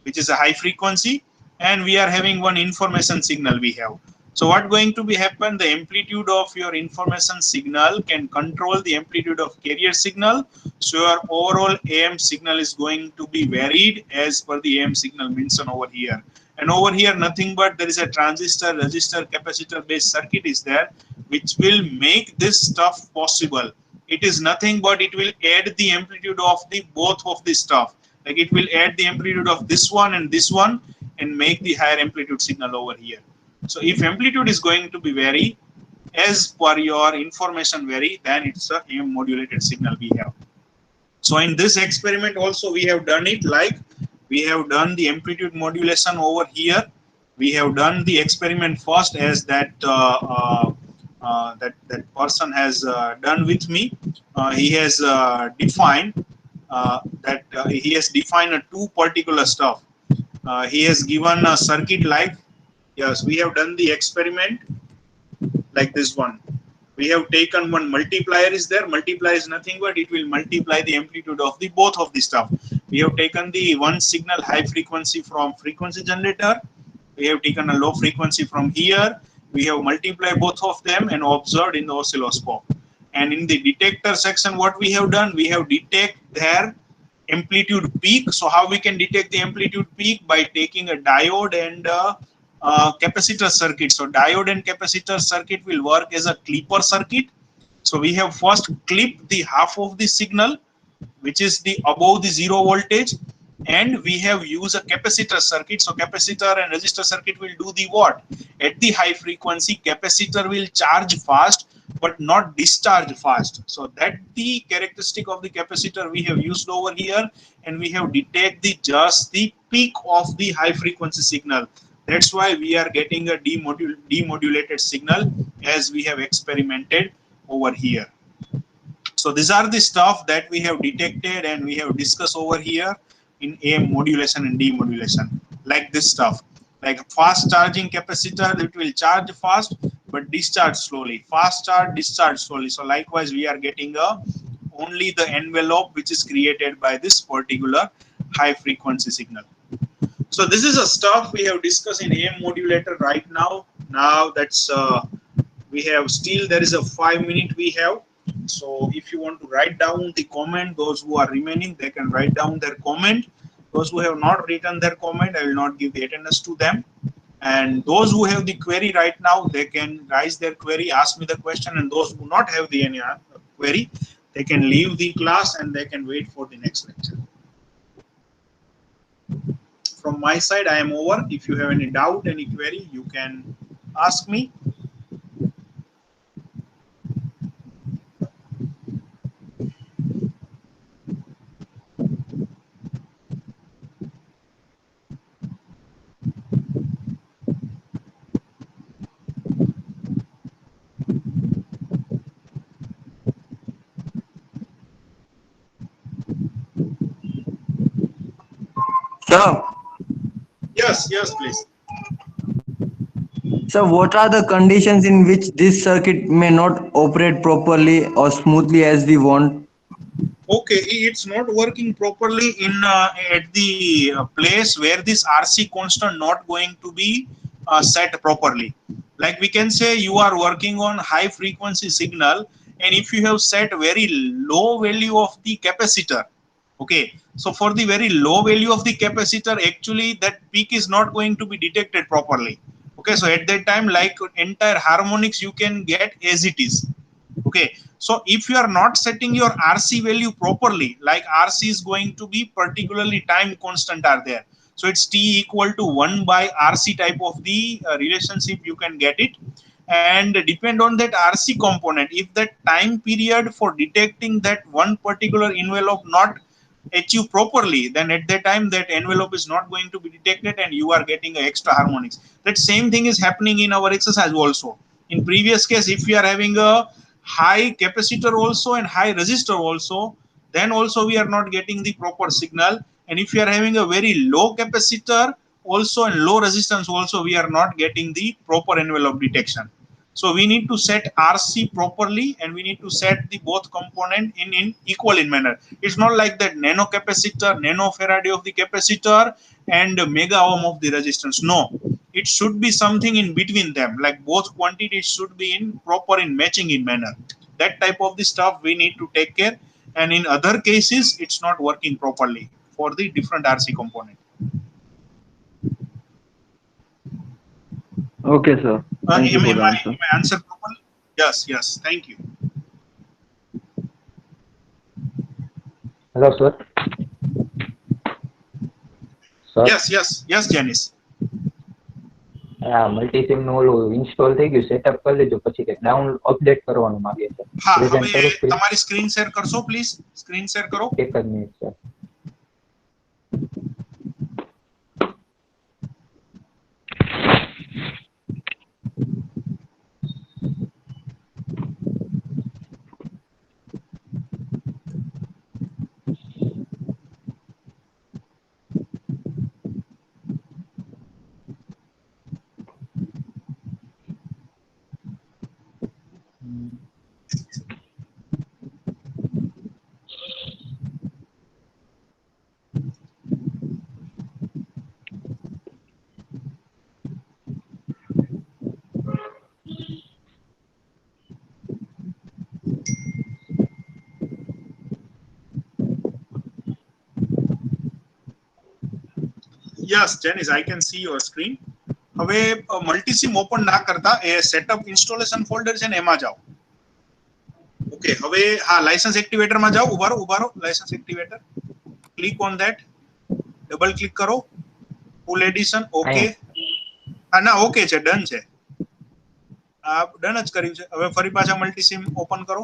which is a high frequency, and we are having one information signal we have. So what going to be happen? The amplitude of your information signal can control the amplitude of carrier signal. So your overall AM signal is going to be varied as per the AM signal mentioned over here. And over here, nothing but there is a transistor, resistor, capacitor based circuit is there, which will make this stuff possible. It is nothing but it will add the amplitude of the both of the stuff. Like it will add the amplitude of this one and make the higher amplitude signal over here. So if amplitude is going to be vary as per your information vary, then it's a AM modulated signal we have. So in this experiment also we have done it like we have done the amplitude modulation over here. We have done the experiment first as that that person has done with me. He has defined he has defined a two particular stuff. He has given a circuit like, yes, we have done the experiment like this one. We have taken one multiplier is there. Multiplier is nothing but it will multiply the amplitude of the both of the stuff. We have taken the one signal high frequency from frequency generator. We have taken a low frequency from here. We have multiplied both of them and observed in the oscilloscope. And in the detector section, what we have done, we have detect their amplitude peak. So how we can detect the amplitude peak? By taking a diode and capacitor circuit. So diode and capacitor circuit will work as a clipper circuit. So we have first clipped the half of the signal, which is the above the zero voltage, and we have used a capacitor circuit. So capacitor and resistor circuit will do the what? At the high frequency, capacitor will charge fast but not discharge fast. So that the characteristic of the capacitor we have used over here, and we have detected just the peak of the high frequency signal. That's why we are getting a demodulated signal as we have experimented over here. So these are the stuff that we have detected and we have discussed over here in AM modulation and demodulation. Like this stuff, like fast charging capacitor, it will charge fast but discharge slowly. Fast charge, discharge slowly. So likewise, we are getting only the envelope which is created by this particular high frequency signal. So this is a stuff we have discussed in AM modulator right now. Now that's we have still there is a 5 minute we have. So if you want to write down the comment, those who are remaining, they can write down their comment. Those who have not written their comment, I will not give the attendance to them. And those who have the query right now, they can raise their query, ask me the question. And those who not have the any query, they can leave the class and they can wait for the next lecture. From my side, I am over. If you have any doubt, any query, you can ask me. Sir, Yes, yes, please. so what are the conditions in which this circuit may not operate properly or smoothly as we want? Okay, it's not working properly in at the place where this RC constant not going to be set properly. Like we can say you are working on high frequency signal, and if you have set very low value of the capacitor, okay, so for the very low value of the capacitor, actually that peak is not going to be detected properly. Okay, so at that time, like entire harmonics you can get as it is. Okay, so if you are not setting your RC value properly, like RC is going to be particularly time constant are there. So it's T equal to 1 by RC type of the relationship you can get it. And depend on that RC component, if that time period for detecting that one particular envelope not achieve properly, then at that time that envelope is not going to be detected and you are getting extra harmonics. That same thing is happening in our exercise also. In previous case, if we are having a high capacitor also and high resistor also, then also we are not getting the proper signal. And if you are having a very low capacitor also and low resistance also, we are not getting the proper envelope detection. So we need to set RC properly and we need to set the both component in equal in manner. It's not like that nano capacitor, nanofarad of the capacitor and mega ohm of the resistance. No, it should be something in between them. Like both quantities should be in proper in matching in manner. That type of the stuff we need to take care. And in other cases, it's not working properly for the different RC component. Okay, sir. Thank you for the Am answer. I answer properly? Yes, yes. Thank you. Hello, sir. Sir, Yes, Janice. આ મલ્ટીસિમ નું ઓલું install થઈ ગયું, setup કરી લીધું, પછી કંઈક download update કરવાનું માંગે છે. હા, પ્રેઝન્ટ હવે કરું સ્ક્રીન? તમારી સ્ક્રીન શેર કરશો પ્લીઝ? સ્ક્રીન શેર કરો. એક જ minute sir. Yes, Janice, I can see your screen. હવે મલ્ટીસિમ ઓપન ના કરતા એ સેટઅપ ઇન્સ્ટોલેશન ફોલ્ડર છે ને એમાં જાઓ. ઓકે, હવે હા લાયસન્સ એક્ટિવેટર માં જાઓ. ઉભા રહો licence activator. Click on that. Double click કરો. ફૂલ એડિશન ઓકે. હા ના ઓકે છે, ડન છે. આ ડન જ કર્યું છે. હવે ફરી પાછા મલ્ટીસિમ ઓપન કરો.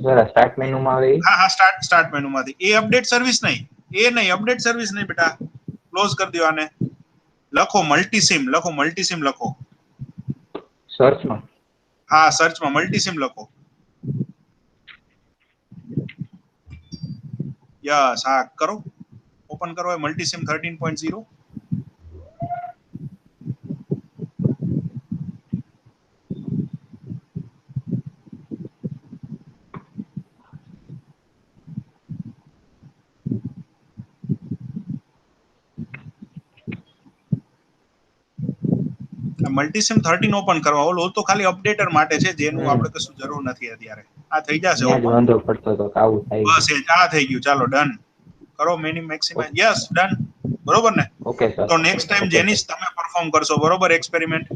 જરા સ્ટાર્ટ મેનુ માં આવી. હા સ્ટાર્ટ મેનુ માંથી એ અપડેટ સર્વિસ નહીં, અપડેટ સર્વિસ નહીં બેટા. ક્લોઝ કરી દો આને. લખો મલ્ટીસિમ લખો. સર્ચ માં? હા, સર્ચ માં મલ્ટીસિમ લખો. યસ, હા કરો. ઓપન કરો મલ્ટીસિમ 13.0. મલ્ટીસિમ 13 ઓપન કરવા, ઓલું તો ખાલી અપડેટર માટે છે, જેનું આપણે કશું જરૂર નથી અત્યારે. આ થઈ જશે ત્યાં જ open. વાંધો પડતો તો કે આવું થાય. બસ એ આ થઈ ગયું. ચાલો ડન કરો, મેક્સિમાઇઝ. યસ ડન, બરોબર ને? Okay sir. તો નેક્સ્ટ ટાઈમ જેનિસ તમે પરફોર્મ કરશો, બરોબર, એક્સપેરિમેન્ટ.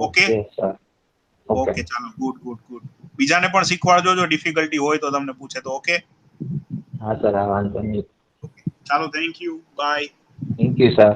Okay sir. ઓકે ચાલો, ગુડ. બીજાને પણ શીખવાડજો, જો ડિફિકલ્ટી હોય તો તમને પૂછે તો. ઓકે હા સર, આ વાંધો નહીં. ચાલો, thank you, bye. Thank you sir.